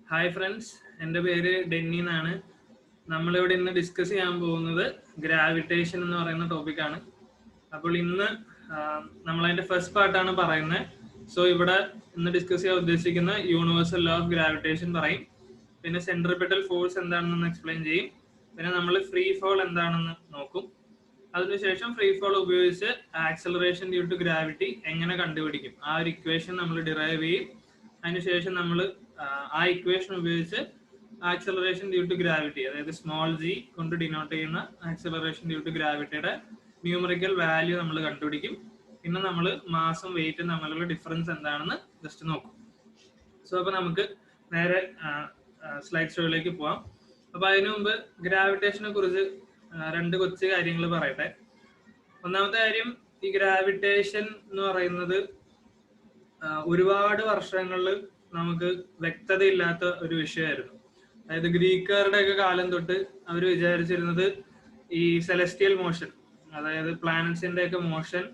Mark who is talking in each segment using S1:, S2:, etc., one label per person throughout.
S1: Hi friends, എൻ്റെ പേര് ഡെന്നി എന്നാണ്. നമ്മളിവിടെ ഇന്ന് ഡിസ്കസ് ചെയ്യാൻ പോകുന്നത് ഗ്രാവിറ്റേഷൻ എന്ന് പറയുന്ന ടോപ്പിക്കാണ്. അപ്പോൾ ഇന്ന് നമ്മളതിൻ്റെ ഫസ്റ്റ് പാർട്ടാണ് പറയുന്നത്. സോ ഇവിടെ ഇന്ന് ഡിസ്കസ് ചെയ്യാൻ ഉദ്ദേശിക്കുന്ന യൂണിവേഴ്സൽ ലോ ഓഫ് ഗ്രാവിറ്റേഷൻ പറയും, പിന്നെ സെൻട്രിപെറ്റൽ ഫോഴ്സ് എന്താണെന്ന് എക്സ്പ്ലെയിൻ ചെയ്യും, പിന്നെ നമ്മൾ ഫ്രീ ഫോൾ എന്താണെന്ന് നോക്കും. അതിനുശേഷം ഫ്രീ ഫോൾ ഉപയോഗിച്ച് ആക്സലറേഷൻ ഡ്യൂ ടു ഗ്രാവിറ്റി എങ്ങനെ കണ്ടുപിടിക്കും, ആ ഒരു ഇക്വേഷൻ നമ്മൾ ഡിറൈവ് ചെയ്യും. അതിനുശേഷം നമ്മൾ ആ ഇക്വേഷൻ ഉപയോഗിച്ച് ആക്സലറേഷൻ ഡ്യൂ ടു ഗ്രാവിറ്റി, അതായത് സ്മോൾ ജി കൊണ്ട് ഡിനോട്ട് ചെയ്യുന്ന ആക്സലറേഷൻ ഡ്യൂ ടു ഗ്രാവിറ്റിയുടെ ന്യൂമറിക്കൽ വാല്യൂ നമ്മൾ കണ്ടുപിടിക്കും. പിന്നെ നമ്മൾ മാസും വെയിറ്റും തമ്മിലുള്ള ഡിഫറൻസ് എന്താണെന്ന് ജസ്റ്റ് നോക്കും. സോ അപ്പോൾ നമുക്ക് നേരെ സ്ലൈഡ് ഷോയിലേക്ക് പോവാം. അപ്പോൾ അതിനു മുമ്പ് ഗ്രാവിറ്റേഷനെ കുറിച്ച് രണ്ട് കൊച്ചു കാര്യങ്ങൾ പറയട്ടെ. ഒന്നാമത്തെ കാര്യം, ഈ ഗ്രാവിറ്റേഷൻ എന്ന് പറയുന്നത് ഒരുപാട് വർഷങ്ങളിൽ നമുക്ക് വ്യക്തതയില്ലാത്ത ഒരു വിഷയമായിരുന്നു. അതായത് ഗ്രീക്കുകാരുടെ ഒക്കെ കാലം തൊട്ട് അവർ വിചാരിച്ചിരുന്നത് ഈ സെലസ്റ്റിയൽ മോഷൻ, അതായത് പ്ലാനറ്റ്സിന്റെ ഒക്കെ മോഷൻ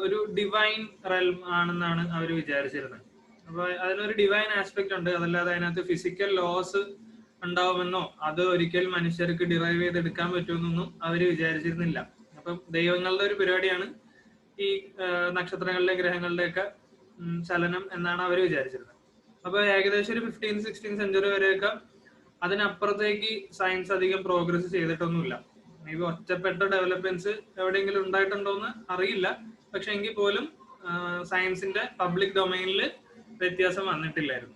S1: ഒരു ഡിവൈൻ റെൽം ആണെന്നാണ് അവർ വിചാരിച്ചിരുന്നത്. അപ്പൊ അതിനൊരു ഡിവൈൻ ആസ്പെക്ട് ഉണ്ട്, അതല്ലാതെ അതിനകത്ത് ഫിസിക്കൽ ലോസ് ഉണ്ടാവുമെന്നോ അത് ഒരിക്കൽ മനുഷ്യർക്ക് ഡിറൈവ് ചെയ്തെടുക്കാൻ പറ്റുമെന്നൊന്നും അവർ വിചാരിച്ചിരുന്നില്ല. അപ്പം ദൈവങ്ങളുടെ ഒരു പരിപാടിയാണ് ഈ നക്ഷത്രങ്ങളിലെ ഗ്രഹങ്ങളുടെ ഒക്കെ ചലനം എന്നാണ് അവർ വിചാരിച്ചിരുന്നത്. അപ്പൊ ഏകദേശം ഒരു 15-16 സെഞ്ചുറി വരെയൊക്കെ അതിനപ്പുറത്തേക്ക് സയൻസ് അധികം പ്രോഗ്രസ് ചെയ്തിട്ടൊന്നുമില്ല. മേ ബി ഒറ്റപ്പെട്ട ഡെവലപ്മെന്റ്സ് എവിടെയെങ്കിലും ഉണ്ടായിട്ടുണ്ടോ എന്ന് അറിയില്ല, പക്ഷെ എങ്കിൽ പോലും സയൻസിന്റെ പബ്ലിക് ഡൊമൈനിൽ വ്യത്യാസം വന്നിട്ടില്ലായിരുന്നു.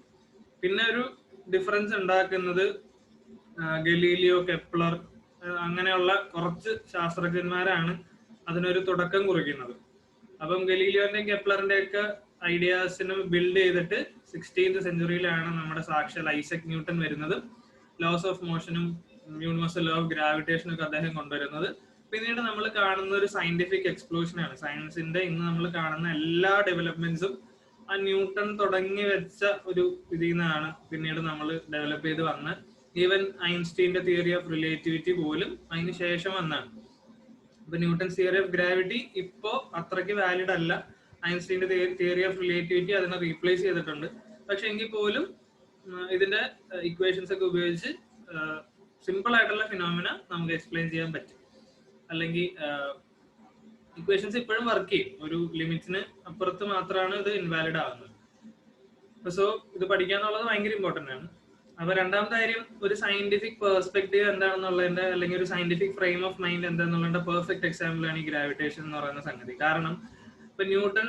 S1: പിന്നെ ഒരു ഡിഫറൻസ് ഉണ്ടാക്കുന്നത് ഗലീലിയോ, കെപ്ലർ അങ്ങനെയുള്ള കുറച്ച് ശാസ്ത്രജ്ഞന്മാരാണ് അതിനൊരു തുടക്കം കുറിക്കുന്നത്. അപ്പം ഗലീലിയോന്റെയും കെപ്ലറിന്റെ ഒക്കെ ഐഡിയാസിന് ബിൽഡ് ചെയ്തിട്ട് 16th സെഞ്ചുറിയിലാണ് നമ്മുടെ സാക്ഷാൽ ഐസക് ന്യൂട്ടൺ വരുന്നത്. ലോസ് ഓഫ് മോഷനും യൂണിവേഴ്സൽ ലോ ഓഫ് ഗ്രാവിറ്റേഷനും ഒക്കെ അദ്ദേഹം കൊണ്ടുവരുന്നത്. പിന്നീട് നമ്മൾ കാണുന്ന ഒരു സയന്റിഫിക് എക്സ്പ്ലോഷനാണ്. സയൻസിന്റെ ഇന്ന് നമ്മൾ കാണുന്ന എല്ലാ ഡെവലപ്മെന്റ്സും ആ ന്യൂട്ടൺ തുടങ്ങി വെച്ച ഒരു ഇതിൽ നിന്നാണ് പിന്നീട് നമ്മൾ ഡെവലപ്പ് ചെയ്ത് വന്ന് ഈവൻ ഐൻസ്റ്റീന്റെ തിയറി ഓഫ് റിലേറ്റിവിറ്റി പോലും അതിന് ശേഷം വന്നാണ്. അപ്പൊ ന്യൂട്ടൺസ് തിയറി ഓഫ് ഗ്രാവിറ്റി ഇപ്പോ അത്രയ്ക്ക് വാലിഡ് അല്ല. ഐൻസ്റ്റീന്റെ തിയറി ഓഫ് റിലേറ്റിവിറ്റി അതിനെ റീപ്ലേസ് ചെയ്തിട്ടുണ്ട്. പക്ഷെ എങ്കിൽ പോലും ഇതിന്റെ ഇക്വേഷൻസ് ഒക്കെ ഉപയോഗിച്ച് സിമ്പിൾ ആയിട്ടുള്ള ഫിനോമിന നമുക്ക് എക്സ്പ്ലെയിൻ ചെയ്യാൻ പറ്റും. അല്ലെങ്കിൽ ഇക്വേഷൻസ് ഇപ്പോഴും വർക്ക് ചെയ്യും, ഒരു ലിമിറ്റിന് അപ്പുറത്ത് മാത്രമാണ് ഇത് ഇൻവാലിഡ് ആവുന്നത്. സോ ഇത് പഠിക്കാന്നുള്ളത് ഭയങ്കര ഇമ്പോർട്ടന്റ് ആണ്. അപ്പൊ രണ്ടാമത്തെ കാര്യം, ഒരു സയന്റിഫിക് പെർസ്പെക്റ്റീവ് എന്താണെന്നുള്ളതിന്റെ അല്ലെങ്കിൽ ഒരു സയന്റിഫിക് ഫ്രെയിം ഓഫ് മൈൻഡ് എന്താണെന്നുള്ളതിന്റെ പെർഫെക്റ്റ് എക്സാമ്പിൾ ആണ് ഈ ഗ്രാവിറ്റേഷൻ എന്ന് പറയുന്ന സംഗതി. കാരണം ഇപ്പൊ ന്യൂട്ടൺ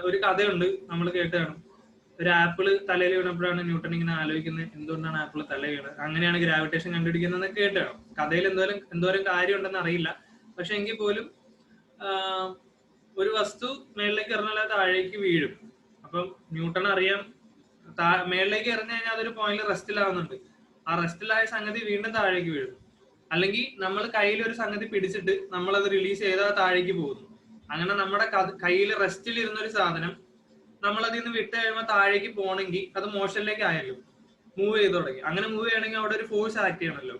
S1: ഒരു കഥയുണ്ട്, നമ്മൾ കേട്ട് കാണും. ഒരു ആപ്പിള് തലയിൽ വീണപ്പോഴാണ് ന്യൂട്ടൺ ഇങ്ങനെ ആലോചിക്കുന്നത് എന്തുകൊണ്ടാണ് ആപ്പിള് തല വീണത്, അങ്ങനെയാണ് ഗ്രാവിറ്റേഷൻ കണ്ടുപിടിക്കുന്നത് കേട്ട് കാണും. കഥയിൽ എന്തോരം കാര്യം ഉണ്ടെന്ന് അറിയില്ല, പക്ഷെ എങ്കിൽ പോലും ഒരു വസ്തു മേളിലേക്ക് എറിഞ്ഞാൽ താഴേക്ക് വീഴും. അപ്പം ന്യൂട്ടൺ അറിയാം മേളിലേക്ക് എറിഞ്ഞു കഴിഞ്ഞാൽ അതൊരു പോയിന്റിൽ റെസ്റ്റിലാവുന്നുണ്ട്, ആ റെസ്റ്റിലായ സംഗതി വീണ്ടും താഴേക്ക് വീഴും. അല്ലെങ്കിൽ നമ്മൾ കയ്യിൽ ഒരു സംഗതി പിടിച്ചിട്ട് നമ്മൾ അത് റിലീസ് ചെയ്താൽ താഴേക്ക് പോകുന്നു. അങ്ങനെ നമ്മുടെ കയ്യിൽ റെസ്റ്റിൽ ഇരുന്ന ഒരു സാധനം നമ്മൾ അതിൽ നിന്ന് വിട്ട് കഴിയുമ്പോൾ താഴേക്ക് പോകണമെങ്കിൽ അത് മോഷനിലേക്ക് ആയല്ലോ, മൂവ് ചെയ്ത് തുടങ്ങി. അങ്ങനെ മൂവ് ചെയ്യണമെങ്കിൽ അവിടെ ഒരു ഫോഴ്സ് ആക്ട് ചെയ്യണമല്ലോ.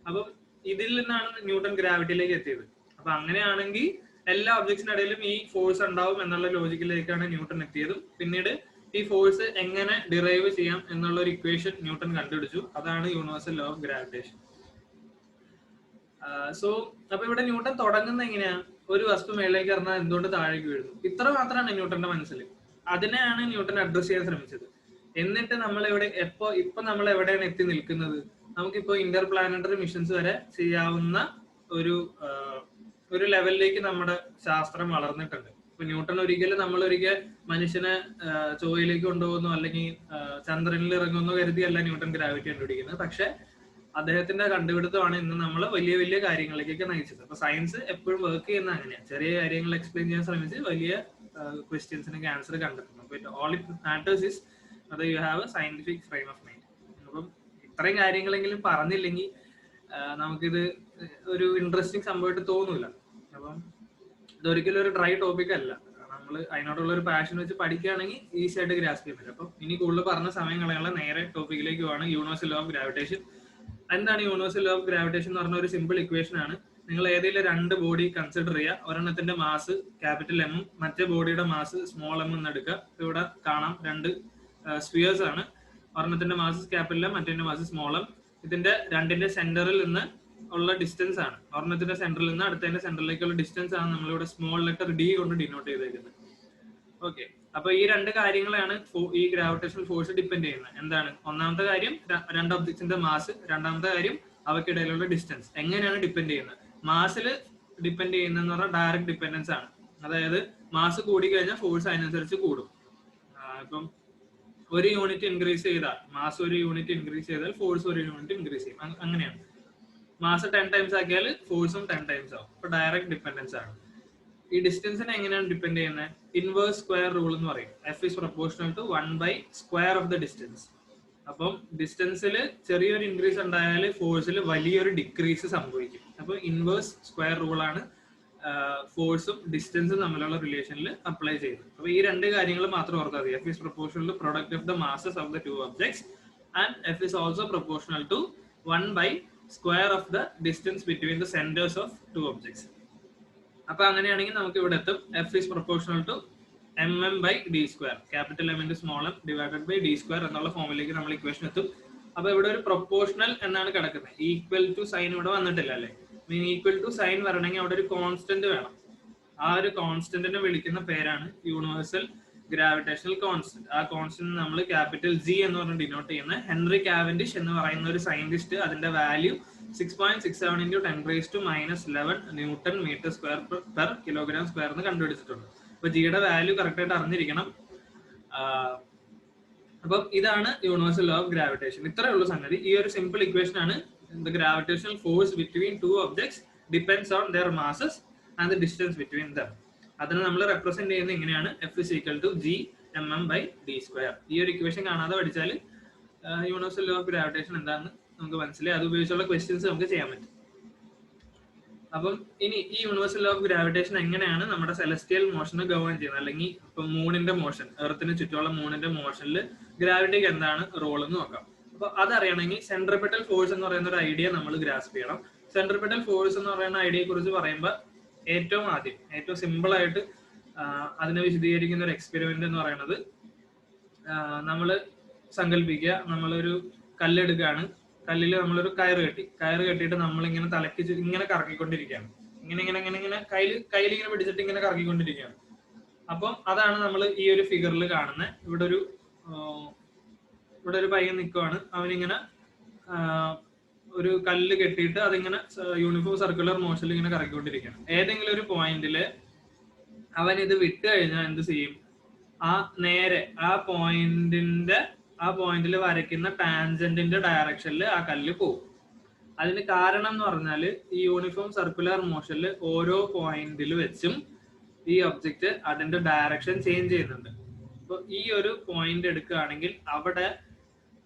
S1: അപ്പം ഇതിൽ നിന്നാണ് ന്യൂട്ടൺ ഗ്രാവിറ്റിയിലേക്ക് എത്തിയത്. അപ്പൊ അങ്ങനെയാണെങ്കിൽ എല്ലാ ഒബ്ജക്ട്സിനിടയിലും ഈ ഫോഴ്സ് ഉണ്ടാവും എന്നുള്ള ലോജിക്കിലേക്കാണ് ന്യൂട്ടൺ എത്തിയതും. പിന്നീട് ഈ ഫോഴ്സ് എങ്ങനെ ഡിറൈവ് ചെയ്യാം എന്നുള്ള ഒരു ഇക്വേഷൻ ന്യൂട്ടൺ കണ്ടുപിടിച്ചു. അതാണ് universal law of gravitation. So അപ്പൊ ഇവിടെ ന്യൂട്ടൺ തുടങ്ങുന്ന എങ്ങനെയാ, ഒരു വസ്തു മേളിലേക്ക് എറിഞ്ഞാൽ എന്തുകൊണ്ട് താഴേക്ക് വീഴുന്നു, ഇത്ര മാത്രമാണ് ന്യൂട്ടന്റെ മനസ്സിൽ. അതിനെയാണ് ന്യൂട്ടൺ അഡ്രസ് ചെയ്യാൻ ശ്രമിച്ചത്. എന്നിട്ട് നമ്മൾ ഇപ്പൊ നമ്മൾ എവിടെയാണ് എത്തി നിൽക്കുന്നത്, നമുക്കിപ്പോ ഇന്റർ പ്ലാനറ്ററി മിഷൻസ് വരെ ചെയ്യാവുന്ന ഒരു ലെവലിലേക്ക് നമ്മുടെ ശാസ്ത്രം വളർന്നിട്ടുണ്ട്. ഇപ്പൊ ന്യൂട്ടൺ നമ്മൾ ഒരിക്കൽ മനുഷ്യനെ ചൊവ്വയിലേക്ക് കൊണ്ടുപോകുന്നു അല്ലെങ്കിൽ ചന്ദ്രനിൽ ഇറങ്ങുന്നു കരുതിയല്ല ന്യൂട്ടൺ ഗ്രാവിറ്റി കണ്ടുപിടിക്കുന്നത്. പക്ഷെ അദ്ദേഹത്തിന്റെ കണ്ടുപിടുത്തമാണ് ഇന്ന് നമ്മൾ വലിയ വലിയ കാര്യങ്ങളിലേക്കൊക്കെ നയിച്ചത്. അപ്പൊ സയൻസ് എപ്പോഴും വർക്ക് ചെയ്യുന്ന അങ്ങനെയാണ്, ചെറിയ കാര്യങ്ങൾ എക്സ്പ്ലെയിൻ ചെയ്യാൻ ശ്രമിച്ച് വലിയ ക്വസ്റ്റ്യൻസിനൊക്കെ ആൻസർ കണ്ടെത്തുന്നു. അപ്പൊ ഓൾ ഇറ്റ് മാറ്റേഴ്സ് ഇസ് അത് you have A scientific frame of mind. അപ്പം ഇത്രയും കാര്യങ്ങളെങ്കിലും പറഞ്ഞില്ലെങ്കിൽ നമുക്കിത് ഒരു ഇൻട്രസ്റ്റിംഗ് സംഭവമായിട്ട് തോന്നൂല. അപ്പം ഇതൊരിക്കലും ഒരു ഡ്രൈ ടോപ്പിക് അല്ല. നമ്മൾ അതിനോടുള്ള ഒരു പാഷൻ വെച്ച് പഠിക്കുകയാണെങ്കിൽ ഈസി ആയിട്ട് ഗ്രാസ്പ് ചെയ്യാൻ പറ്റും. അപ്പം ഇനി കൂടുതൽ പറഞ്ഞ സമയം കളയാനുള്ള നേരെ ടോപ്പിക്കിലേക്ക് പോവാണ്, യൂണിവേഴ്സൽ ലോ ഓഫ് ഗ്രാവിറ്റേഷൻ. എന്താണ് യൂണിവേഴ്സൽ ലോ ഓഫ് ഗ്രാവിറ്റേഷൻ എന്ന് പറഞ്ഞ ഒരു സിമ്പിൾ ഇക്വേഷൻ ആണ്. നിങ്ങൾ ഏതെങ്കിലും രണ്ട് ബോഡി കൺസിഡർ ചെയ്യുക, ഒരെണ്ണത്തിന്റെ മാസ് ക്യാപിറ്റൽ എമ്മും മറ്റേ ബോഡിയുടെ മാസ് സ്മോൾ എം എന്ന് എടുക്കുക. ഇവിടെ കാണാം രണ്ട് സ്ഫിയേഴ്സ് ആണ്. ഒരെണ്ണത്തിന്റെ മാസ് ക്യാപിറ്റലും മറ്റേ മാസ് സ്മോളും. ഇതിന്റെ രണ്ടിന്റെ സെന്ററിൽ നിന്ന് ഉള്ള ഡിസ്റ്റൻസ് ആണ്. ഒരെണ്ണത്തിന്റെ സെന്ററിൽ നിന്ന് അടുത്തതിന്റെ സെന്ററിലേക്കുള്ള ഡിസ്റ്റൻസ് ആണ് നമ്മളിവിടെ സ്മോൾ ലെറ്റർ ഡി കൊണ്ട് ഡിനോട്ട് ചെയ്തേക്കുന്നത്. ഓക്കെ, അപ്പൊ ഈ രണ്ട് കാര്യങ്ങളാണ് ഈ ഗ്രാവിറ്റേഷണൽ ഫോഴ്സ് ഡിപ്പെൻഡ് ചെയ്യുന്നത്. എന്താണ്? ഒന്നാമത്തെ കാര്യം രണ്ട് ഒബ്ജക്ട്സിന്റെ മാസ്, രണ്ടാമത്തെ കാര്യം അവയ്ക്കിടയിലുള്ള ഡിസ്റ്റൻസ്. എങ്ങനെയാണ് ഡിപ്പെൻഡ് ചെയ്യുന്നത്? മാസിൽ ഡിപ്പെൻഡ് ചെയ്യുന്നതെന്ന് പറഞ്ഞാൽ ഡയറക്റ്റ് ഡിപ്പെൻഡൻസ് ആണ്. അതായത് മാസ് കൂടി കഴിഞ്ഞാൽ ഫോഴ്സ് അതിനനുസരിച്ച് കൂടും. ഇപ്പം ഒരു യൂണിറ്റ് ഇൻക്രീസ് ചെയ്താൽ, മാസ് ഒരു യൂണിറ്റ് ഇൻക്രീസ് ചെയ്താൽ ഫോഴ്സ് ഒരു യൂണിറ്റ് ഇൻക്രീസ് ചെയ്യും. അങ്ങനെയാണ്. മാസ് 10 ടൈംസ് ആക്കിയാൽ ഫോഴ്സും 10 ടൈംസ് ആവും. അപ്പൊ ഡയറക്റ്റ് ഡിപ്പെൻഡൻസ് ആണ്. ഈ ഡിസ്റ്റൻസിനെ എങ്ങനെയാണ് ഡിപ്പെൻഡ് ചെയ്യുന്നത്? ഇൻവേഴ്സ് സ്ക്വയർ റൂൾ എന്ന് പറയും. എഫ് ഈസ് പ്രൊപ്പോർഷണൽ ടു 1/സ്ക്വയർ ഓഫ് ദ ഡിസ്റ്റൻസ്. അപ്പം ഡിസ്റ്റൻസിൽ ചെറിയൊരു ഇൻക്രീസ് ഉണ്ടായാൽ ഫോഴ്സിൽ വലിയൊരു ഡിക്രീസ് സംഭവിക്കും. അപ്പൊ ഇൻവേഴ്സ് സ്ക്വയർ റൂളാണ് ഫോഴ്സും ഡിസ്റ്റൻസും തമ്മിലുള്ള റിലേഷനിൽ അപ്ലൈ ചെയ്യുന്നത്. അപ്പൊ ഈ രണ്ട് കാര്യങ്ങൾ മാത്രം ഓർത്താൽ മതി. F is proportional to product of the masses of the two objects and F is also proportional to 1/സ്ക്വയർ of the distance between the centres of two objects. അപ്പൊ അങ്ങനെയാണെങ്കിൽ നമുക്ക് ഇവിടെ എത്തും F is proportional to mm/d², capital M into small M divided by d² എന്നുള്ള ഫോമിലേക്ക് നമ്മൾ equation എത്തും. അപ്പൊ ഇവിടെ ഒരു പ്രൊപ്പോർഷണൽ എന്നാണ് കിടക്കുന്നത്. ഈക്വൽ ടു സൈൻ ഇവിടെ വന്നിട്ടില്ല അല്ലെ? മീൻ ഈക്വൽ ടു സൈൻ വരണമെങ്കിൽ അവിടെ ഒരു കോൺസ്റ്റന്റ് വേണം. ആ ഒരു കോൺസ്റ്റന്റിനെ വിളിക്കുന്ന പേരാണ് യൂണിവേഴ്സൽ ഗ്രാവിറ്റേഷണൽ കോൺസ്റ്റന്റ്. ആ കോൺസ്റ്റന്റ് നമ്മൾ ക്യാപിറ്റൽ ജി എന്ന് പറഞ്ഞ് ഡിനോട്ട് ചെയ്യുന്നത്. ഹെൻറി കാവൻഡിഷ് എന്ന് പറയുന്ന ഒരു സയന്റിസ്റ്റ് അതിന്റെ value 6.67 × 10⁻⁻11 newton metre square per kilogram square എന്ന് കണ്ടുപിടിച്ചിട്ടുണ്ട്. അപ്പൊ ജിയുടെ വാല്യൂ കറക്റ്റ് ആയിട്ട് അറിഞ്ഞിരിക്കണം. അപ്പം ഇതാണ് യൂണിവേഴ്സൽ ലോ ഓഫ് ഗ്രാവിറ്റേഷൻ. ഇത്രയേ ഉള്ളൂ സംഗതി. ഈ ഒരു സിമ്പിൾ ഇക്വേഷൻ ആണ് the gravitational force between two objects depends on their masses and the distance between them. അതിനെ നമ്മൾ റെപ്രസെന്റ് ചെയ്യുന്നത് ഇങ്ങനെയാണ്: F is equal to G mm/d². ഈ ഒരു ഇക്വേഷൻ കാണാതെ പഠിച്ചാൽ യൂണിവേഴ്സൽ ലോ ഓഫ് ഗ്രാവിറ്റേഷൻ എന്താണെന്ന് നമുക്ക് മനസ്സിലായി. അത് ഉപയോഗിച്ചുള്ള ക്വസ്റ്റ്യൻസ് നമുക്ക് ചെയ്യാൻ പറ്റും. അപ്പം ഇനി ഈ യൂണിവേഴ്സൽ ലോ ഓഫ് ഗ്രാവിറ്റേഷൻ എങ്ങനെയാണ് നമ്മുടെ സെലസ്റ്റിയൽ മോഷനെ ഗവേൺ ചെയ്യുന്നത്, അല്ലെങ്കിൽ ഇപ്പൊ മൂണിന്റെ മോഷൻ, എർത്തിന് ചുറ്റുമുള്ള മൂണിന്റെ മോഷനിൽ ഗ്രാവിറ്റിക്ക് എന്താണ് റോൾ എന്ന് നോക്കാം. അപ്പൊ അതറിയണമെങ്കിൽ സെൻട്രിപെറ്റൽ ഫോഴ്സ് എന്ന് പറയുന്ന ഒരു ഐഡിയ നമ്മൾ ഗ്രാസ്പ് ചെയ്യണം. സെൻട്രിപെറ്റൽ ഫോഴ്സ് എന്ന് പറയുന്ന ഐഡിയയെ കുറിച്ച് പറയുമ്പോൾ ഏറ്റവും സിമ്പിൾ ആയിട്ട് അതിനെ വിശദീകരിക്കുന്ന ഒരു എക്സ്പെരിമെന്റ് എന്ന് പറയുന്നത്, നമ്മൾ സങ്കല്പിക്കുക, നമ്മളൊരു കല്ലെടുക്കുകയാണ്. കല്ലിൽ നമ്മളൊരു കയറ് കെട്ടിയിട്ട് നമ്മളിങ്ങനെ തലക്ക് ഇങ്ങനെ കറക്കിക്കൊണ്ടിരിക്കുകയാണ്. ഇങ്ങനെ കയ്യിൽ ഇങ്ങനെ പിടിച്ചിട്ട് ഇങ്ങനെ കറക്കിക്കൊണ്ടിരിക്കുകയാണ്. അപ്പം അതാണ് നമ്മൾ ഈ ഒരു ഫിഗറിൽ കാണുന്നത്. ഇവിടെ ഒരു പയ്യൻ നിൽക്കുവാണ്. അവനിങ്ങനെ ഒരു കല്ല് കെട്ടിയിട്ട് അതിങ്ങനെ യൂണിഫോം സർക്കുലർ മോഷനിൽ ഇങ്ങനെ കറക്കിക്കൊണ്ടിരിക്കുകയാണ്. ഏതെങ്കിലും ഒരു പോയിന്റില് അവൻ ഇത് വിട്ട് കഴിഞ്ഞാൽ എന്ത് ചെയ്യും? നേരെ ആ പോയിന്റിൽ വരയ്ക്കുന്ന ടാൻജന്റിന്റെ ഡയറക്ഷനിൽ ആ കല്ല് പോകും. അതിന് കാരണം എന്ന് പറഞ്ഞാല് ഈ യൂണിഫോം സർക്കുലർ മോഷനിൽ ഓരോ പോയിന്റിൽ വെച്ചും ഈ ഒബ്ജക്റ്റ് അതിന്റെ ഡയറക്ഷൻ ചേഞ്ച് ചെയ്യുന്നുണ്ട്. അപ്പൊ ഈ ഒരു പോയിന്റ് എടുക്കുകയാണെങ്കിൽ അവിടെ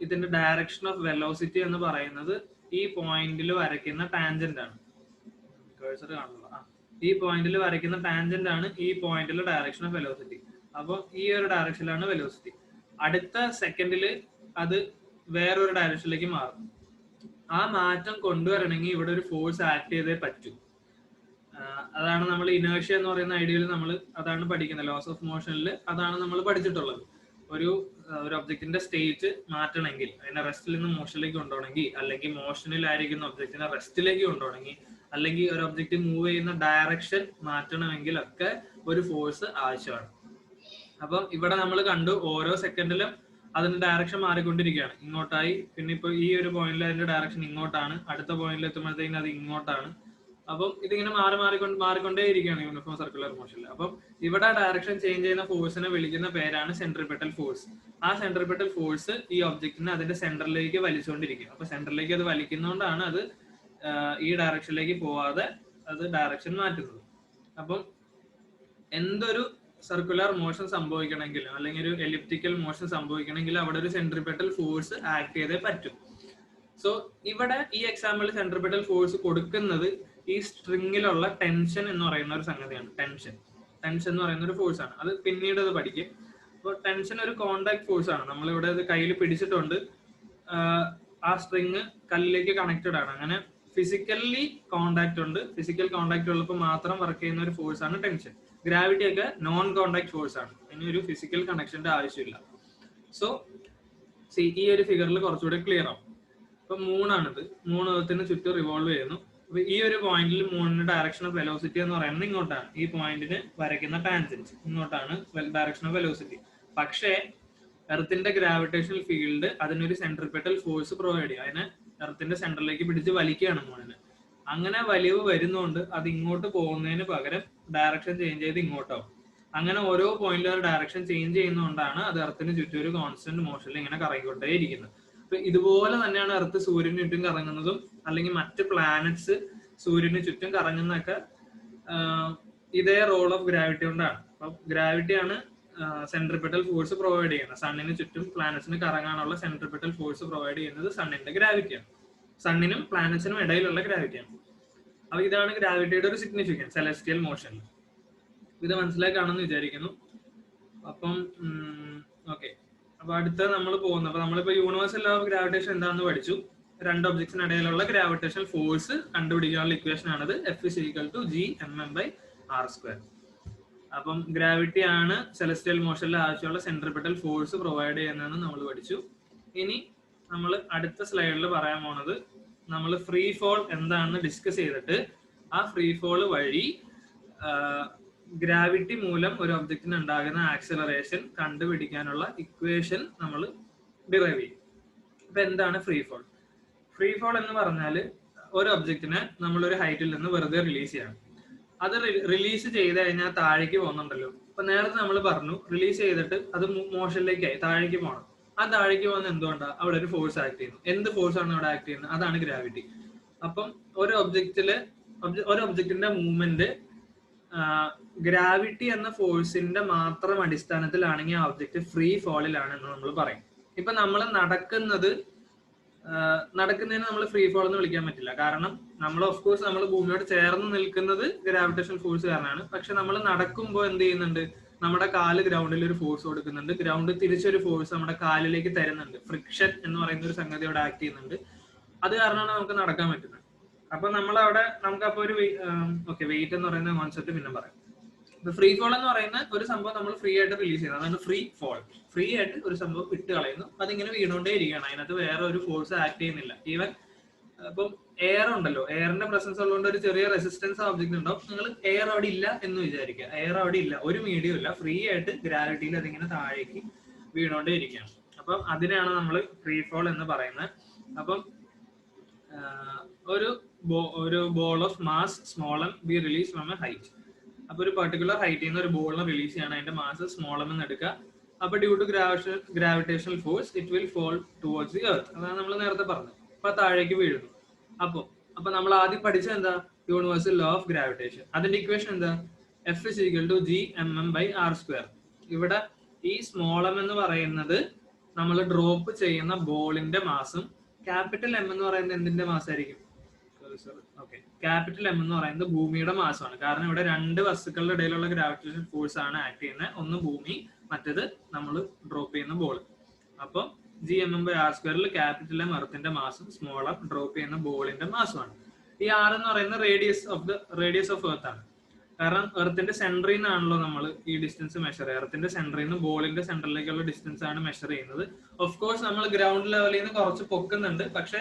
S1: ഇതിന്റെ ഡയറക്ഷൻ ഓഫ് വെലോസിറ്റി എന്ന് പറയുന്നത് ഈ പോയിന്റിൽ വരയ്ക്കുന്ന ടാൻജന്റ് ആണ്. കേഴ്സർ കാണുന്നത് ഈ പോയിന്റിൽ വരയ്ക്കുന്ന ടാൻജന്റ് ആണ് ഈ പോയിന്റിലെ ഡയറക്ഷൻ ഓഫ് വെലോസിറ്റി. അപ്പൊ ഈ ഒരു ഡയറക്ഷനിലാണ് വെലോസിറ്റി. അടുത്ത സെക്കൻഡിൽ അത് വേറൊരു ഡയറക്ഷനിലേക്ക് മാറും. ആ മാറ്റം കൊണ്ടുവരണമെങ്കിൽ ഇവിടെ ഒരു ഫോഴ്സ് ആക്ട് ചെയ്തേ പറ്റൂ. അതാണ് നമ്മൾ ഇനേർഷ്യ എന്ന് പറയുന്ന ഐഡിയയിൽ നമ്മൾ അതാണ് പഠിക്കുന്നത്. ലോസ് ഓഫ് മോഷനിൽ അതാണ് നമ്മൾ പഠിച്ചിട്ടുള്ളത്. ഒരു ഒബ്ജക്റ്റിന്റെ സ്റ്റേറ്റ് മാറ്റണമെങ്കിൽ, അതിനെ റെസ്റ്റിൽ നിന്ന് മോഷനിലേക്ക് കൊണ്ടുപോകണമെങ്കിൽ, അല്ലെങ്കിൽ മോഷനിലായിരിക്കുന്ന ഒബ്ജക്റ്റിനെ റെസ്റ്റിലേക്ക് കൊണ്ടുപോകണമെങ്കിൽ, അല്ലെങ്കിൽ ഒരു ഒബ്ജക്റ്റ് മൂവ് ചെയ്യുന്ന ഡയറക്ഷൻ മാറ്റണമെങ്കിൽ ഒക്കെ ഒരു ഫോഴ്സ് ആവശ്യമാണ്. അപ്പം ഇവിടെ നമ്മൾ കണ്ടു ഓരോ സെക്കൻഡിലും അതിന്റെ ഡയറക്ഷൻ മാറിക്കൊണ്ടിരിക്കുകയാണ്, ഇങ്ങോട്ടായി. പിന്നെ ഇപ്പൊ ഈ ഒരു പോയിന്റിൽ അതിന്റെ ഡയറക്ഷൻ ഇങ്ങോട്ടാണ്, അടുത്ത പോയിന്റിൽ എത്തുമ്പോഴത്തേക്കും അത് ഇങ്ങോട്ടാണ്. അപ്പം ഇതിങ്ങനെ മാറിക്കൊണ്ടേ ഇരിക്കുകയാണ് യൂണിഫോം സർക്കുലർ മോഷനിൽ. അപ്പം ഇവിടെ ഡയറക്ഷൻ ചേഞ്ച് ചെയ്യുന്ന ഫോഴ്സിനെ വിളിക്കുന്ന പേരാണ് സെൻട്രിപെറ്റൽ ഫോഴ്സ്. ആ സെൻട്രിപെറ്റൽ ഫോഴ്സ് ഈ ഒബ്ജക്റ്റിനെ അതിന്റെ സെന്ററിലേക്ക് വലിച്ചുകൊണ്ടിരിക്കും. അപ്പൊ സെന്ററിലേക്ക് അത് വലിക്കുന്നതുകൊണ്ടാണ് അത് ഈ ഡയറക്ഷനിലേക്ക് പോവാതെ അത് ഡയറക്ഷൻ മാറ്റുന്നത്. അപ്പം എന്തൊരു സർക്കുലർ മോഷൻ സംഭവിക്കണമെങ്കിലും അല്ലെങ്കിൽ ഒരു എലിപ്റ്റിക്കൽ മോഷൻ സംഭവിക്കണമെങ്കിലും അവിടെ ഒരു സെൻട്രിപെറ്റൽ ഫോഴ്സ് ആക്ട് ചെയ്തേ പറ്റും. സോ ഇവിടെ ഈ എക്സാമ്പിളിൽ സെൻട്രിപെറ്റൽ ഫോഴ്സ് കൊടുക്കുന്നത് ഈ സ്ട്രിങ്ങിലുള്ള ടെൻഷൻ എന്ന് പറയുന്ന ഒരു സംഗതിയാണ്. ടെൻഷൻ എന്ന് പറയുന്ന ഒരു ഫോഴ്സ് ആണ്. അത് പിന്നീട് അത് പഠിക്കും. അപ്പോൾ ടെൻഷൻ ഒരു കോണ്ടാക്ട് ഫോഴ്സ് ആണ്. നമ്മളിവിടെ അത് കയ്യിൽ പിടിച്ചിട്ടുണ്ട്, ആ സ്ട്രിങ് കല്ലിലേക്ക് കണക്റ്റഡ് ആണ്. അങ്ങനെ ഫിസിക്കലി കോണ്ടാക്ട് ഉണ്ട്. ഫിസിക്കൽ കോണ്ടാക്ട് ഉള്ളപ്പോൾ മാത്രം വർക്ക് ചെയ്യുന്ന ഒരു ഫോഴ്സ് ആണ് ടെൻഷൻ. ഗ്രാവിറ്റി ഒക്കെ നോൺ കോണ്ടാക്ട് ഫോഴ്സ് ആണ്. അതിന് ഒരു ഫിസിക്കൽ കണക്ഷന്റെ ആവശ്യമില്ല. സോ ഈ ഒരു ഫിഗറിൽ കുറച്ചുകൂടി ക്ലിയർ ആവും. അപ്പൊ മൂണാണിത്, മൂന്നെണ്ണത്തിന് ചുറ്റും റിവോൾവ് ചെയ്യുന്നു. അപ്പൊ ഈ ഒരു പോയിന്റിൽ മൂണിന്റെ ഡയറക്ഷൻ ഓഫ് വെലോസിറ്റി എന്ന് പറയുന്നത് ഇങ്ങോട്ടാണ്. ഈ പോയിന്റിന് വരയ്ക്കുന്ന ടാൻജന്റ് ഇങ്ങോട്ടാണ് ഡയറക്ഷൻ ഓഫ് വെലോസിറ്റി. പക്ഷേ എർത്തിന്റെ ഗ്രാവിറ്റേഷണൽ ഫീൽഡ് അതിനൊരു സെൻട്രിപെറ്റൽ ഫോഴ്സ് പ്രൊവൈഡ് ചെയ്യും. അതിനെ എർത്തിന്റെ സെന്ററിലേക്ക് പിടിച്ച് വലിക്കുകയാണ് മൂണിന്. അങ്ങനെ വലിവ് വരുന്നതുകൊണ്ട് അത് ഇങ്ങോട്ട് പോകുന്നതിന് പകരം ഡയറക്ഷൻ ചേഞ്ച് ചെയ്ത് ഇങ്ങോട്ടാവും. അങ്ങനെ ഓരോ പോയിന്റിലും ഒരു ഡയറക്ഷൻ ചേഞ്ച് ചെയ്യുന്നതുകൊണ്ടാണ് അത് എർത്തിന് ചുറ്റും ഒരു കോൺസ്റ്റന്റ് മോഷനിൽ ഇങ്ങനെ കറങ്ങിക്കൊണ്ടേ ഇരിക്കുന്നത്. അപ്പൊ ഇതുപോലെ തന്നെയാണ് എർത്ത് സൂര്യന് ചുറ്റും കറങ്ങുന്നതും അല്ലെങ്കിൽ മറ്റ് പ്ലാനറ്റ്സ് സൂര്യന് ചുറ്റും കറങ്ങുന്നതൊക്കെ ഇതേ റോൾ ഓഫ് ഗ്രാവിറ്റി കൊണ്ടാണ്. അപ്പൊ ഗ്രാവിറ്റിയാണ് സെൻട്രിപെറ്റൽ ഫോഴ്സ് പ്രൊവൈഡ് ചെയ്യുന്നത്. സണ്ണിന് ചുറ്റും പ്ലാനറ്റ്സിന് കറങ്ങാനുള്ള സെൻട്രിപെറ്റൽ ഫോഴ്സ് പ്രൊവൈഡ് ചെയ്യുന്നത് സണ്ണിന്റെ ഗ്രാവിറ്റിയാണ്. സണ്ണിനും പ്ലാനറ്റ്സിനും ഇടയിലുള്ള ഗ്രാവിറ്റിയാണ്. അപ്പൊ ഇതാണ് ഗ്രാവിറ്റിയുടെ ഒരു സിഗ്നിഫിക്കൻസ് സെലസ്റ്റിയൽ മോഷനിൽ. ഇത് മനസ്സിലാക്കാണെന്ന് വിചാരിക്കുന്നു. അപ്പം ഓക്കെ, അപ്പൊ അടുത്ത നമ്മൾ പോകുന്നത്, അപ്പൊ നമ്മളിപ്പോ യൂണിവേഴ്സൽ ലോ ഓഫ് ഗ്രാവിറ്റേഷൻ എന്താണെന്ന് പഠിച്ചു. രണ്ട് ഒബ്ജക്ട്സിന് ഇടയിലുള്ള ഗ്രാവിറ്റേഷണൽ ഫോഴ്സ് കണ്ടുപിടിക്കാനുള്ള ഇക്വേഷൻ ആണിത്. F=G(m)/r². അപ്പം ഗ്രാവിറ്റി ആണ് സെലസ്റ്റിയൽ മോഷനിൽ ആവശ്യമുള്ള സെൻട്രിപെറ്റൽ ഫോഴ്സ് പ്രൊവൈഡ് ചെയ്യുന്നതെന്ന് നമ്മൾ പഠിച്ചു. ഇനി നമ്മൾ അടുത്ത സ്ലൈഡിൽ പറയാൻ പോണത് നമ്മൾ ഫ്രീ ഫോൾ എന്താണെന്ന് ഡിസ്കസ് ചെയ്തിട്ട് ആ ഫ്രീ ഫോൾ വഴി ഗ്രാവിറ്റി മൂലം ഒരു ഒബ്ജക്റ്റിന് ഉണ്ടാകുന്ന ആക്സിലറേഷൻ കണ്ടുപിടിക്കാനുള്ള ഇക്വേഷൻ നമ്മൾ ഡിറൈവ് ചെയ്യും. അപ്പൊ എന്താണ് ഫ്രീ ഫോൾ? ഫ്രീ ഫോൾ എന്ന് പറഞ്ഞാൽ ഒരു ഒബ്ജക്റ്റിനെ നമ്മളൊരു ഹൈറ്റിൽ നിന്ന് വെറുതെ റിലീസ് ചെയ്യണം. അത് റിലീസ് ചെയ്ത് കഴിഞ്ഞാൽ താഴേക്ക് പോകുന്നുണ്ടല്ലോ. അപ്പൊ നേരത്തെ നമ്മൾ പറഞ്ഞു റിലീസ് ചെയ്തിട്ട് അത് മോഷനിലേക്കായി താഴേക്ക് പോകണം. ആ താഴേക്ക് പോകുന്ന എന്തുകൊണ്ടാണ്? അവിടെ ഒരു ഫോഴ്സ് ആക്ട് ചെയ്യുന്നു. എന്ത് ഫോഴ്സ് ആണ് അവിടെ ആക്ട് ചെയ്യുന്നത്? അതാണ് ഗ്രാവിറ്റി. അപ്പം ഒരു ഒബ്ജക്റ്റിന്റെ മൂവ്മെന്റ് ഗ്രാവിറ്റി എന്ന ഫോഴ്സിന്റെ മാത്രം അടിസ്ഥാനത്തിലാണെങ്കിൽ ആ ഒബ്ജക്റ്റ് ഫ്രീ ഫോളിലാണ് എന്ന് നമ്മൾ പറയും. ഇപ്പൊ നമ്മൾ നടക്കുന്നതിന് നമ്മൾ ഫ്രീ ഫോൾ എന്ന് വിളിക്കാൻ പറ്റില്ല. കാരണം നമ്മൾ ഓഫ്കോഴ്സ് നമ്മൾ ഭൂമിയോട് ചേർന്ന് നിൽക്കുന്നത് ഗ്രാവിറ്റേഷണൽ ഫോഴ്സ് കാരണമാണ്. പക്ഷെ നമ്മൾ നടക്കുമ്പോൾ എന്ത് ചെയ്യുന്നുണ്ട്? നമ്മുടെ കാല് ഗ്രൗണ്ടിൽ ഒരു ഫോഴ്സ് കൊടുക്കുന്നുണ്ട്. ഗ്രൗണ്ട് തിരിച്ചൊരു ഫോഴ്സ് നമ്മുടെ കാലിലേക്ക് തരുന്നുണ്ട്. ഫ്രിക്ഷൻ എന്ന് പറയുന്ന ഒരു സംഗതി അവിടെ ആക്ട് ചെയ്യുന്നുണ്ട്. അത് കാരണമാണ് നമുക്ക് നടക്കാൻ പറ്റുന്നത്. അപ്പൊ നമ്മളവിടെ നമുക്കപ്പോ ഒരു വെയിറ്റ് എന്ന് പറയുന്ന കോൺസെപ്റ്റ് പിന്നെ പറയാം. ഇപ്പൊ ഫ്രീ ഫോൾ എന്ന് പറയുന്ന ഒരു സംഭവം നമ്മൾ ഫ്രീ ആയിട്ട് റിലീസ് ചെയ്യുന്നത്, അതാണ് ഫ്രീ ഫോൾ. ഫ്രീ ആയിട്ട് ഒരു സംഭവം വിട്ട് കളയുന്നു, അതിങ്ങനെ വീണോണ്ടേ ഇരിക്കുകയാണ്. അതിനകത്ത് വേറെ ഒരു ഫോഴ്സ് ആക്ട് ചെയ്യുന്നില്ല. ഈവൻ ഇപ്പം എയർ ഉണ്ടല്ലോ, എയറിന്റെ പ്രസൻസ് ഉള്ളതുകൊണ്ട് ഒരു ചെറിയ റെസിസ്റ്റൻസ് ഓബ്ജക്റ്റ് ഉണ്ടാവും. നിങ്ങൾ എയർ അവിടെ ഇല്ല എന്ന് വിചാരിക്കുക. എയർ അവിടെ ഇല്ല, ഒരു മീഡിയം ഇല്ല, ഫ്രീ ആയിട്ട് ഗ്രാവിറ്റിയിൽ അതിങ്ങനെ താഴേക്ക് വീണോണ്ടേ ഇരിക്കുകയാണ്. അപ്പം അതിനാണ് നമ്മൾ ഫ്രീ ഫോൾ എന്ന് പറയുന്നത്. അപ്പം ഒരു ball of mass small M B release from A height. അപ്പൊ ഒരു പെർട്ടിക്കുലർ ഹൈറ്റിൽ നിന്ന് ഒരു ബോളിനെ റിലീസ് ചെയ്യണം. അതിന്റെ മാസ് സ്മോൾ എം എന്ന് എടുക്കുക. അപ്പൊ due to gravitational force it will fall towards the earth. അതാണ് നമ്മൾ നേരത്തെ പറഞ്ഞത്. അപ്പൊ താഴേക്ക് വീഴുന്നു. അപ്പൊ നമ്മൾ ആദ്യം പഠിച്ചത് എന്താ? Universal law of gravitation. അതിന്റെ ഇക്വേഷൻ എന്താ? F=G(m)/r². ഇവിടെ ഈ സ്മോൾ എം എന്ന് പറയുന്നത് നമ്മൾ ഡ്രോപ്പ് ചെയ്യുന്ന ബോളിന്റെ മാസും ക്യാപിറ്റൽ എം എന്ന് പറയുന്നത് എന്തിന്റെ മാസായിരിക്കും? ക്യാപിറ്റൽ എം എന്ന് പറയുന്നത് ഭൂമിയുടെ മാസമാണ്. കാരണം ഇവിടെ രണ്ട് വസ്തുക്കളുടെ ഇടയിലുള്ള ഗ്രാവിറ്റേഷൻ ഫോഴ്സ് ആണ് ആക്ട് ചെയ്യുന്നത്. ഒന്ന് ഭൂമി, മറ്റേത് നമ്മൾ ഡ്രോപ്പ് ചെയ്യുന്ന ബോൾ. അപ്പം G(m)/r²ൽ ക്യാപിറ്റൽ എം എർത്തിന്റെ മാസും സ്മോൾ എം ഡ്രോപ്പ് ചെയ്യുന്ന ബോളിന്റെ മാസമാണ്. ഈ ആർ എന്ന് പറയുന്നത് റേഡിയസ് ഓഫ് എർത്ത് ആണ്. കാരണം എർത്തിന്റെ സെന്ററിൽ നിന്നാണല്ലോ നമ്മൾ ഈ ഡിസ്റ്റൻസ് മെഷർ ചെയ്യുക. എർത്തിന്റെ സെന്ററിൽ നിന്ന് ബോളിന്റെ സെന്ററിലേക്കുള്ള ഡിസ്റ്റൻസ് ആണ് മെഷർ ചെയ്യുന്നത്. ഓഫ് കോഴ്സ് നമ്മൾ ഗ്രൗണ്ട് ലെവലിൽ നിന്ന് കുറച്ച് പൊക്കുന്നുണ്ട്, പക്ഷെ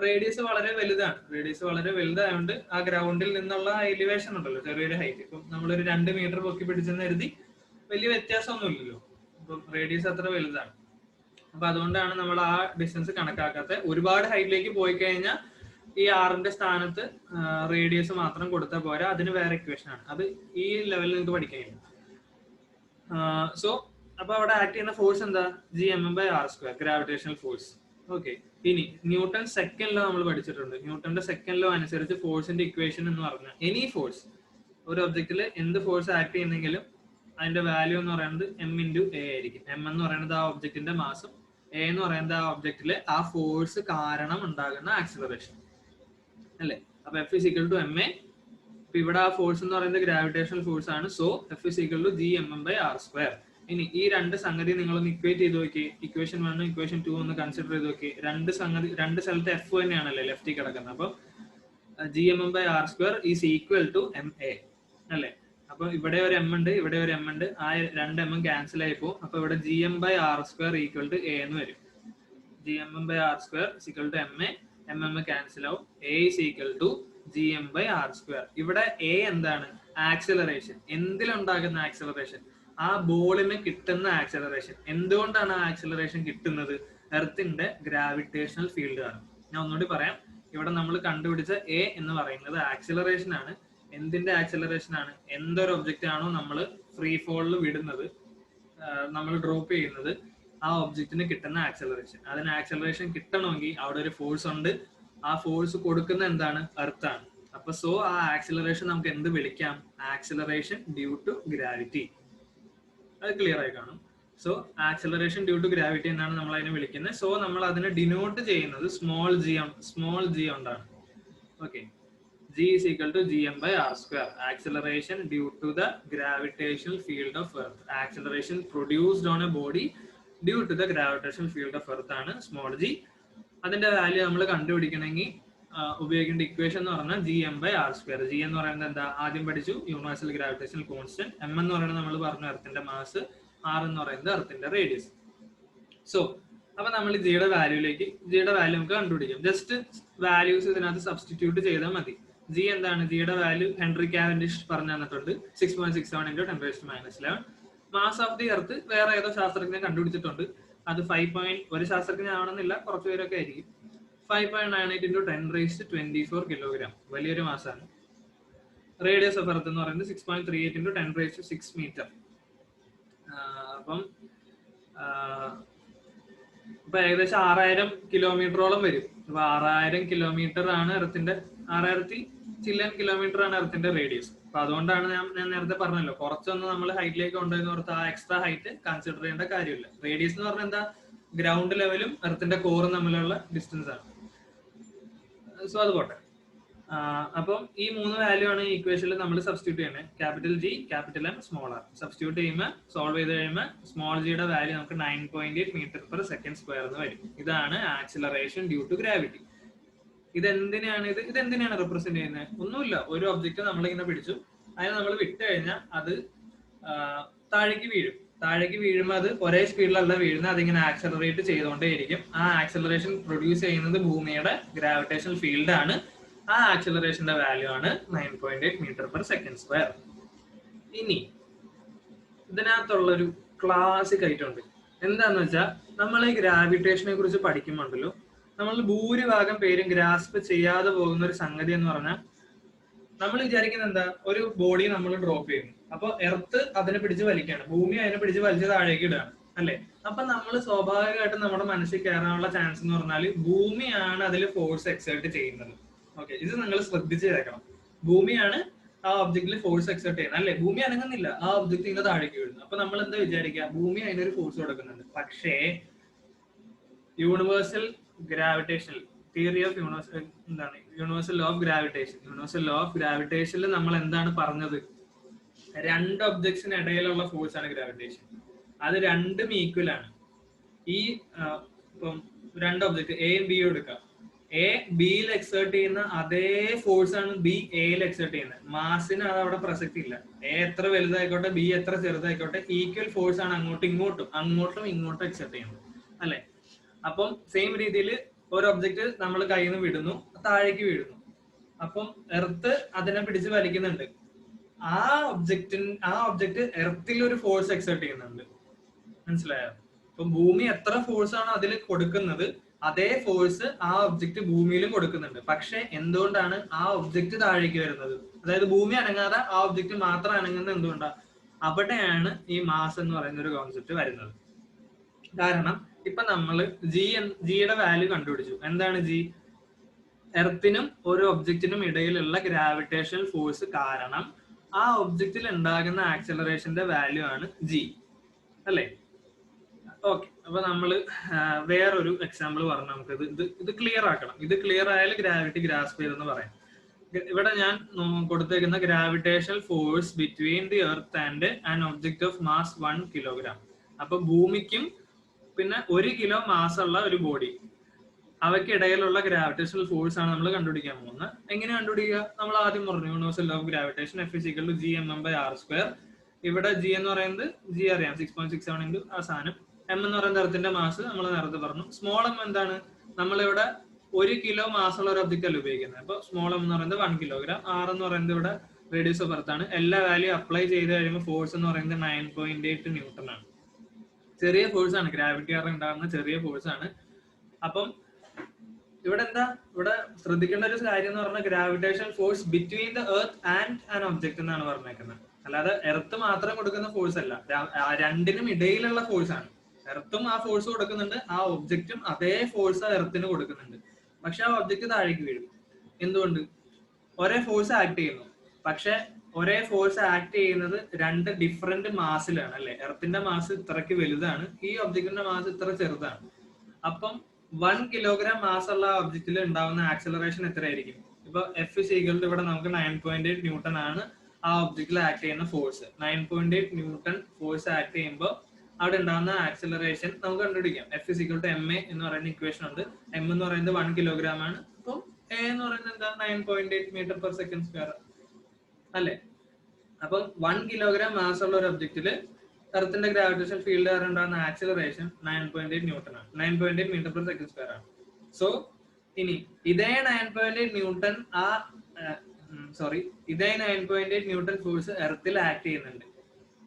S1: റേഡിയസ് വളരെ വലുതാണ്. റേഡിയസ് വളരെ വലുതായതുകൊണ്ട് ആ ഗ്രൗണ്ടിൽ നിന്നുള്ള എലിവേഷൻ ഉണ്ടല്ലോ, ചെറിയൊരു ഹൈറ്റ്. ഇപ്പം നമ്മളൊരു 2 മീറ്റർ പൊക്കി പിടിച്ചെന്ന് കരുതി വലിയ വ്യത്യാസമൊന്നുമില്ലല്ലോ. ഇപ്പം റേഡിയസ് അത്ര വലുതാണ്. അപ്പൊ അതുകൊണ്ടാണ് നമ്മൾ ആ ഡിസ്റ്റൻസ് കണക്കാക്കാത്തത്. ഒരുപാട് ഹൈറ്റിലേക്ക് പോയി കഴിഞ്ഞാൽ ഈ ആറിന്റെ സ്ഥാനത്ത് റേഡിയസ് മാത്രം കൊടുത്താൽ പോരാ, അതിന് വേറെ ഇക്വേഷൻ ആണ്. അത് ഈ ലെവലിൽ നിങ്ങൾക്ക് പഠിക്കാനില്ല. സോ അപ്പൊ അവിടെ ആക്ട് ചെയ്യുന്ന ഫോഴ്സ് എന്താ? G(m)/r², gravitational force. ഓക്കെ, ഇനി ന്യൂട്ടൺ സെക്കൻഡ് ലോ നമ്മൾ പഠിച്ചിട്ടുണ്ട്. ന്യൂട്ടന്റെ സെക്കൻഡ് ലോ അനുസരിച്ച് ഫോഴ്സിന്റെ ഇക്വേഷൻ എന്ന് പറഞ്ഞാൽ എനി ഫോഴ്സ്, ഒരു ഒബ്ജക്റ്റിൽ എന്ത് ഫോഴ്സ് ആക്ട് ചെയ്യുന്നെങ്കിലും അതിന്റെ വാല്യൂ എന്ന് പറയുന്നത് m(a) ആയിരിക്കും. m എന്ന് പറയുന്നത് ആ ഒബ്ജക്റ്റിന്റെ മാസും, a എന്ന് പറയുന്നത് ആ ഒബ്ജക്റ്റില് ആ ഫോഴ്സ് കാരണം ഉണ്ടാകുന്ന ആക്സിലറേഷൻ അല്ലേ. അപ്പൊ F=ma. ഇപ്പൊ ഇവിടെ ആ ഫോഴ്സ് എന്ന് പറയുന്നത് ഗ്രാവിറ്റേഷണൽ ഫോഴ്സ് ആണ്. So F=G(m)/r². ഇനി ഈ രണ്ട് സംഗതി നിങ്ങളൊന്ന് ഇക്വേറ്റ് ചെയ്ത് നോക്കി. ഇക്വേഷൻ 1 ഇക്വേഷൻ 2 ഒന്ന് കൺസിഡർ ചെയ്ത് നോക്കി. രണ്ട് സ്ഥലത്ത് F തന്നെയാണല്ലേ ലെഫ്റ്റിൽ കിടക്കുന്നത്. അപ്പൊ G(m)/r² is equal to ma അല്ലേ. അപ്പൊ ഇവിടെ ഒരു m ഉണ്ട്, ഇവിടെ ഒരു m ഉണ്ട്. ആ രണ്ട് m ക്യാൻസൽ ആയി പോകും. അപ്പൊ ഇവിടെ G(m)/r² ഈക്വൽ ടു a എന്ന് വരും. gmm/r² is equal to ma, mm cancel out, a is equal to gm/r². ഇവിടെ a എന്താണ്? ആക്സിലറേഷൻ. എന്തിലുണ്ടാകുന്ന ആക്സിലറേഷൻ? ആ ബോളിന് കിട്ടുന്ന ആക്സിലറേഷൻ. എന്തുകൊണ്ടാണ് ആ ആക്സിലറേഷൻ കിട്ടുന്നത്? എർത്തിന്റെ ഗ്രാവിറ്റേഷണൽ ഫീൽഡ് ആണ്. ഞാൻ ഒന്നുകൂടി പറയാം. ഇവിടെ നമ്മൾ കണ്ടുപിടിച്ച എ എന്ന് പറയുന്നത് ആക്സിലറേഷൻ ആണ്. എന്തിന്റെ ആക്സിലറേഷൻ ആണ്? എന്തൊരു ഒബ്ജക്റ്റ് ആണോ നമ്മൾ ഫ്രീ ഫോളിൽ വിടുന്നത്, നമ്മൾ ഡ്രോപ്പ് ചെയ്യുന്നത്, ആ ഒബ്ജക്റ്റിന് കിട്ടുന്ന ആക്സിലറേഷൻ. അതിന് ആക്സിലറേഷൻ കിട്ടണമെങ്കിൽ അവിടെ ഒരു ഫോഴ്സ് ഉണ്ട്. ആ ഫോഴ്സ് കൊടുക്കുന്ന എന്താണ്? എർത്ത് ആണ്. അപ്പൊ സോ ആ ആക്സിലറേഷൻ നമുക്ക് എന്ത് വിളിക്കാം? Acceleration due to gravity. അത് ക്ലിയർ ആയി കാണും. So acceleration due to gravity എന്നാണ് നമ്മൾ അതിനെ വിളിക്കുന്നത്. സോ നമ്മൾ അതിനെ ഡിനോട്ട് ചെയ്യുന്നത് സ്മോൾ ജി കൊണ്ടാണ്. Okay, G is equal to gm/r². Acceleration due to the gravitational field of Earth. Acceleration produced on a body due to the gravitational field of Earth ആണ് small g. അതിന്റെ value നമ്മൾ കണ്ടുപിടിക്കണമെങ്കിൽ ഉപയോഗിക്കേണ്ട equation എന്ന് പറഞ്ഞാൽ gm/r². g എന്ന് പറയുന്നത് എന്താ? ആദ്യം പഠിച്ചു, യൂണിവേഴ്സൽ ഗ്രാവിറ്റേഷണൽ കോൺസ്റ്റന്റ്. m എന്ന് പറയുന്നത് നമ്മൾ പറഞ്ഞു എർത്തിന്റെ മാസ്, r എന്ന് പറയുന്നത് എർത്തിന്റെ റേഡിയസ്. സോ അപ്പൊ നമ്മൾ ജിയുടെ വാല്യൂ നമുക്ക് കണ്ടുപിടിക്കാം. ജസ്റ്റ് വാല്യൂസ് ഇതിനകത്ത് സബ്സ്റ്റിറ്റ്യൂട്ട് ചെയ്താൽ മതി. ജി എന്താണ്? ജിയുടെ വാല്യൂ ഹെൻറി കാവൻഡിഷ് പറഞ്ഞു തന്നിട്ടുണ്ട്, 6.67 × 10⁻11. മാസ് ഓഫ് ദി എർത്ത് വേറെ ഏതോ ശാസ്ത്രജ്ഞൻ കണ്ടുപിടിച്ചിട്ടുണ്ട്. അത് 5. ഒരു ശാസ്ത്രജ്ഞനാണെന്നില്ല, കുറച്ചു പേരൊക്കെ ആയിരിക്കും. 5.98 × 10⁻24 കിലോഗ്രാം. വലിയൊരു മാസാണ്. റേഡിയസ് ഓഫ് എർത്ത് എന്ന് പറയുന്നത് 6.38 × 10⁻6 മീറ്റർ. അപ്പം ഇപ്പൊ ഏകദേശം 6000 കിലോമീറ്ററോളം വരും. അപ്പൊ 6000 കിലോമീറ്റർ ആണ് എർത്തിന്റെ, 6000 ചില്ലൻ കിലോമീറ്റർ ആണ് എർത്തിന്റെ റേഡിയസ്. അപ്പൊ അതുകൊണ്ടാണ് ഞാൻ നേരത്തെ പറഞ്ഞല്ലോ, കുറച്ചൊന്ന് നമ്മൾ ഹൈറ്റിലേക്ക് കൊണ്ടുപോയി ഓർത്ത് ആ എക്സ്ട്രാ ഹൈറ്റ് കൺസിഡർ ചെയ്യേണ്ട കാര്യമില്ല. റേഡിയസ് എന്ന് പറഞ്ഞാൽ എന്താ? ഗ്രൗണ്ട് ലെവലും എർത്തിന്റെ കോറും തമ്മിലുള്ള ഡിസ്റ്റൻസ് ആണ്. സോ അത് പോട്ടെ. അപ്പം ഈ 3 വാല്യൂ ആണ് ഈ ഇക്വേഷനിൽ നമ്മൾ സബ്സ്റ്റിറ്റ്യൂട്ട് ചെയ്യണേ. Capital G, capital M, small R. Substitute ചെയ്യുമ്പോൾ, സോൾവ് ചെയ്ത് കഴിയുമ്പോൾ സ്മോൾ ജിയുടെ വാല്യൂ നമുക്ക് 9.8 m/s² എന്ന് വരും. ഇതാണ് ആക്സിലറേഷൻ ഡ്യൂ ടു ഗ്രാവിറ്റി. ഇതെന്തിനാണ് റെപ്രസെന്റ് ചെയ്യുന്നത്? ഒന്നുമില്ല, ഒരു ഒബ്ജക്റ്റ് നമ്മളിങ്ങനെ പിടിച്ചു, അതിനെ നമ്മൾ വിട്ട് കഴിഞ്ഞാൽ അത് താഴേക്ക് വീഴുമ്പോൾ അത് ഒരേ സ്പീഡിലല്ല വീഴുന്നത്, അതിങ്ങനെ ആക്സലറേറ്റ് ചെയ്തുകൊണ്ടേയിരിക്കും. ആ ആക്സലറേഷൻ പ്രൊഡ്യൂസ് ചെയ്യുന്നത് ഭൂമിയുടെ ഗ്രാവിറ്റേഷണൽ ഫീൽഡ് ആണ്. ആ ആക്സിലറേഷന്റെ വാല്യൂ ആണ് 9.8 m/s². ഇനി ഇതിനകത്തുള്ളൊരു ക്ലാസിക് ഐറ്റം ഉണ്ട്. എന്താന്ന് വെച്ചാൽ, നമ്മൾ ഈ ഗ്രാവിറ്റേഷനെ കുറിച്ച് പഠിക്കുമ്പോണ്ടല്ലോ, നമ്മൾ ഭൂരിഭാഗം പേരും ഗ്രാസ്പ് ചെയ്യാതെ പോകുന്ന ഒരു സംഗതി എന്ന് പറഞ്ഞാൽ, നമ്മൾ വിചാരിക്കുന്നത് എന്താ? ഒരു ബോഡി നമ്മൾ ഡ്രോപ്പ് ചെയ്യുന്നു, അപ്പൊ എർത്ത് അതിനെ പിടിച്ച് വലിക്കുകയാണ്, ഭൂമി അതിനെ പിടിച്ച് വലിച്ച് താഴേക്ക് ഇടുകയാണ്, അല്ലെ? അപ്പൊ നമ്മൾ സ്വാഭാവികമായിട്ടും നമ്മുടെ മനസ്സിൽ കയറാനുള്ള ചാൻസ് എന്ന് പറഞ്ഞാൽ ഭൂമിയാണ് അതിൽ ഫോഴ്സ് എക്സേർട്ട് ചെയ്യുന്നത്. ഓക്കെ, ഇത് നിങ്ങൾ ശ്രദ്ധിച്ച് കേൾക്കണം. ഭൂമിയാണ് ആ ഒബ്ജക്റ്റിൽ ഫോഴ്സ് എക്സേർട്ട് ചെയ്യുന്നത്, അല്ലെ? ഭൂമി അനങ്ങുന്നില്ല, ആ ഒബ്ജക്റ്റ് ഇങ്ങനെ താഴേക്ക് വീഴുന്നു. അപ്പൊ നമ്മൾ എന്താ വിചാരിക്കുക? ഭൂമി അതിനൊരു ഫോഴ്സ് കൊടുക്കുന്നുണ്ട്. പക്ഷേ universal gravitational theory of universal law of ഗ്രാവിറ്റേഷനിൽ നമ്മൾ എന്താണ് പറഞ്ഞത്? 2 ഒബ്ജക്ട്സിന് ഇടയിലുള്ള ഫോഴ്സ് ആണ് ഗ്രാവിറ്റേഷൻ. അത് രണ്ടും ഈക്വൽ ആണ്. ഈ ഇപ്പം 2 ഒബ്ജക്ട് എയും ബിയും എടുക്കാം. എ ബിയിൽ എക്സേർട്ട് ചെയ്യുന്ന അതേ ഫോഴ്സ് ആണ് ബി എയിൽ എക്സേർട്ട് ചെയ്യുന്നത്. മാസിന് അത് അവിടെ പ്രസക്തി ഇല്ല. എ എത്ര വലുതായിക്കോട്ടെ, ബി എത്ര ചെറുതായിക്കോട്ടെ, ഈക്വൽ ഫോഴ്സ് ആണ് അങ്ങോട്ടും ഇങ്ങോട്ടും എക്സേർട്ട് ചെയ്യുന്നത്, അല്ലെ? അപ്പം സെയിം രീതിയിൽ ഒരു ഒബ്ജക്റ്റ് നമ്മൾ കയ്യിൽ നിന്ന് വിടുന്നു, താഴേക്ക് വീഴുന്നു. അപ്പം എർത്ത് അതിനെ പിടിച്ച് വലിക്കുന്നുണ്ട്. ആ ഒബ്ജക്റ്റ് എർത്തിൽ ഒരു ഫോഴ്സ് എക്സേർട്ട് ചെയ്യുന്നുണ്ട്. മനസ്സിലായോ? ഇപ്പൊ ഭൂമി എത്ര ഫോഴ്സ് ആണ് അതിൽ കൊടുക്കുന്നത്, അതേ ഫോഴ്സ് ആ ഒബ്ജക്റ്റ് ഭൂമിയിലും കൊടുക്കുന്നുണ്ട്. പക്ഷെ എന്തുകൊണ്ടാണ് ആ ഒബ്ജക്റ്റ് താഴേക്ക് വരുന്നത്? അതായത് ഭൂമി അനങ്ങാതെ ആ ഒബ്ജക്റ്റ് മാത്രം അനങ്ങുന്നത് എന്തുകൊണ്ടാണ്? അവിടെയാണ് ഈ മാസ് എന്ന് പറയുന്ന ഒരു കോൺസെപ്റ്റ് വരുന്നത്. കാരണം ഇപ്പൊ നമ്മള് ജിയുടെ വാല്യൂ കണ്ടുപിടിച്ചു. എന്താണ് ജി? എർത്തിനും ഒരു ഒബ്ജക്റ്റിനും ഇടയിലുള്ള ഗ്രാവിറ്റേഷണൽ ഫോഴ്സ് കാരണം ആ ഒബ്ജക്റ്റിൽ ഉണ്ടാകുന്ന ആക്സിലറേഷന്റെ വാല്യൂ ആണ് ജി, അല്ലേ? ഓക്കെ, അപ്പൊ നമ്മള് വേറൊരു എക്സാമ്പിൾ പറഞ്ഞു നമുക്ക് ഇത് ക്ലിയർ ആക്കണം. ഇത് ക്ലിയർ ആയാലും ഗ്രാവിറ്റി ഗ്രാസ്പ് ചെയ്തെന്ന് പറയാം. ഇവിടെ ഞാൻ കൊടുത്തേക്കുന്ന gravitational force between the earth and an object of mass 1 kilogram. അപ്പൊ ഭൂമിക്കും പിന്നെ 1 കിലോ മാസ് ഉള്ള ഒരു ബോഡി, അവയ്ക്കിടയിലുള്ള ഗ്രാവിറ്റേഷണൽ ഫോഴ്സ് ആണ് നമ്മൾ കണ്ടുപിടിക്കാൻ പോകുന്നത്. എങ്ങനെ കണ്ടുപിടിക്കുക? നമ്മൾ ആദ്യം പറഞ്ഞു universal law of gravitation, F is equal to gmm/r². ഇവിടെ ജി എന്ന് പറയുന്നത് ജി അറിയാം, 6.67 × ആ സാധനം എം എന്ന് പറയുന്നത് എർത്തിന്റെ മാസ് നമ്മൾ നേരത്തെ പറഞ്ഞു. സ്മോൾ എം എന്താണ്? നമ്മളിവിടെ 1 കിലോ മാസുള്ള ഒരു ഒബ്ജക്റ്റ് അല്ല ഉപയോഗിക്കുന്നത്. അപ്പൊ സ്മോൾ എം എന്ന് പറയുന്നത് 1 കിലോഗ്രാം. ആർ എന്ന് പറയുന്നത് ഇവിടെ റേഡിയസ് ഓഫ് എർത്ത് ആണ്. എല്ലാ വാല്യൂ അപ്ലൈ ചെയ്ത് കഴിയുമ്പോൾ ഫോഴ്സ് എന്ന് പറയുന്നത് 9.8 ന്യൂട്ടൺ ആണ്. ചെറിയ ഫോഴ്സ് ആണ്, ഗ്രാവിറ്റി കാരണം ഉണ്ടാകുന്ന ചെറിയ ഫോഴ്സ് ആണ്. അപ്പം ഇവിടെ എന്താ, ഇവിടെ ശ്രദ്ധിക്കേണ്ട ഒരു കാര്യം എന്ന് പറഞ്ഞാൽ gravitation force between the earth and an object എന്നാണ് പറഞ്ഞേക്കുന്നത്. അല്ലാതെ എർത്ത് മാത്രം കൊടുക്കുന്ന ഫോഴ്സ് അല്ല, രണ്ടിനും ഇടയിലുള്ള ഫോഴ്സ് ആണ്. എർത്തും ആ ഫോഴ്സ് കൊടുക്കുന്നുണ്ട്, ആ ഒബ്ജക്റ്റും അതേ ഫോഴ്സ് എർത്തിന് കൊടുക്കുന്നുണ്ട്. പക്ഷെ ആ ഒബ്ജക്റ്റ് താഴേക്ക് വീഴും. എന്തുകൊണ്ട്? ഒരേ ഫോഴ്സ് ആക്ട് ചെയ്യുന്നു, പക്ഷെ ഒരേ ഫോഴ്സ് ആക്ട് ചെയ്യുന്നത് രണ്ട് ഡിഫറെന്റ് മാസിലാണ് അല്ലെ. എർത്തിന്റെ മാസ് ഇത്രയ്ക്ക് വലുതാണ്, ഈ ഒബ്ജക്റ്റിന്റെ മാസ് ഇത്ര ചെറുതാണ്. അപ്പം 1 കിലോഗ്രാം മാസ് ഉള്ള ഒബ്ജക്റ്റിൽ ഉണ്ടാവുന്ന ആക്സലറേഷൻ എത്രയായിരിക്കും? ഇപ്പൊ എഫ് ഇസ് ഈക്വൽ ടു ഇവിടെ നമുക്ക് 9.8 ന്യൂട്ടൺ ആണ് ആ ഒബ്ജക്റ്റിൽ ആക്ട് ചെയ്യുന്ന ഫോഴ്സ്. 9.8 ന്യൂട്ടൺ ഫോഴ്സ് ആക്ട് ചെയ്യുമ്പോൾ അവിടെ ഉണ്ടാകുന്ന ആക്സലറേഷൻ നമുക്ക് കണ്ടുപിടിക്കാം. F is equal to M A എന്ന് പറയുന്ന ഇക്വേഷൻ ഉണ്ട്. എം എന്ന് പറയുന്നത് 1 കിലോഗ്രാം ആണ്. അപ്പം എ എന്ന് പറയുന്നത് എന്താ? 9.8 മീറ്റർ പെർ സെക്കൻഡ് സ്ക്വയർ അല്ലെ. അപ്പം 1 കിലോഗ്രാം മാസ് ഉള്ള ഒരു ഒബ്ജക്റ്റില് എർത്തിന്റെ ഗ്രാവിറ്റേഷൻ ഫീൽഡ് കാരണം ഉണ്ടാകുന്ന ആക്സിലറേഷൻ 9.8 ന്യൂട്ടൺ ആണ്, 9.8 മീറ്റർ പെർ സെക്കൻഡ് സ്ക്വയർ ആണ്. സോ ഇനി ഇതേ 9.8 ന്യൂട്ടൺ ഇതേ 9.8 ന്യൂട്ടൺ ഫോഴ്സ് എർത്തിൽ ആക്ട് ചെയ്യുന്നുണ്ട്.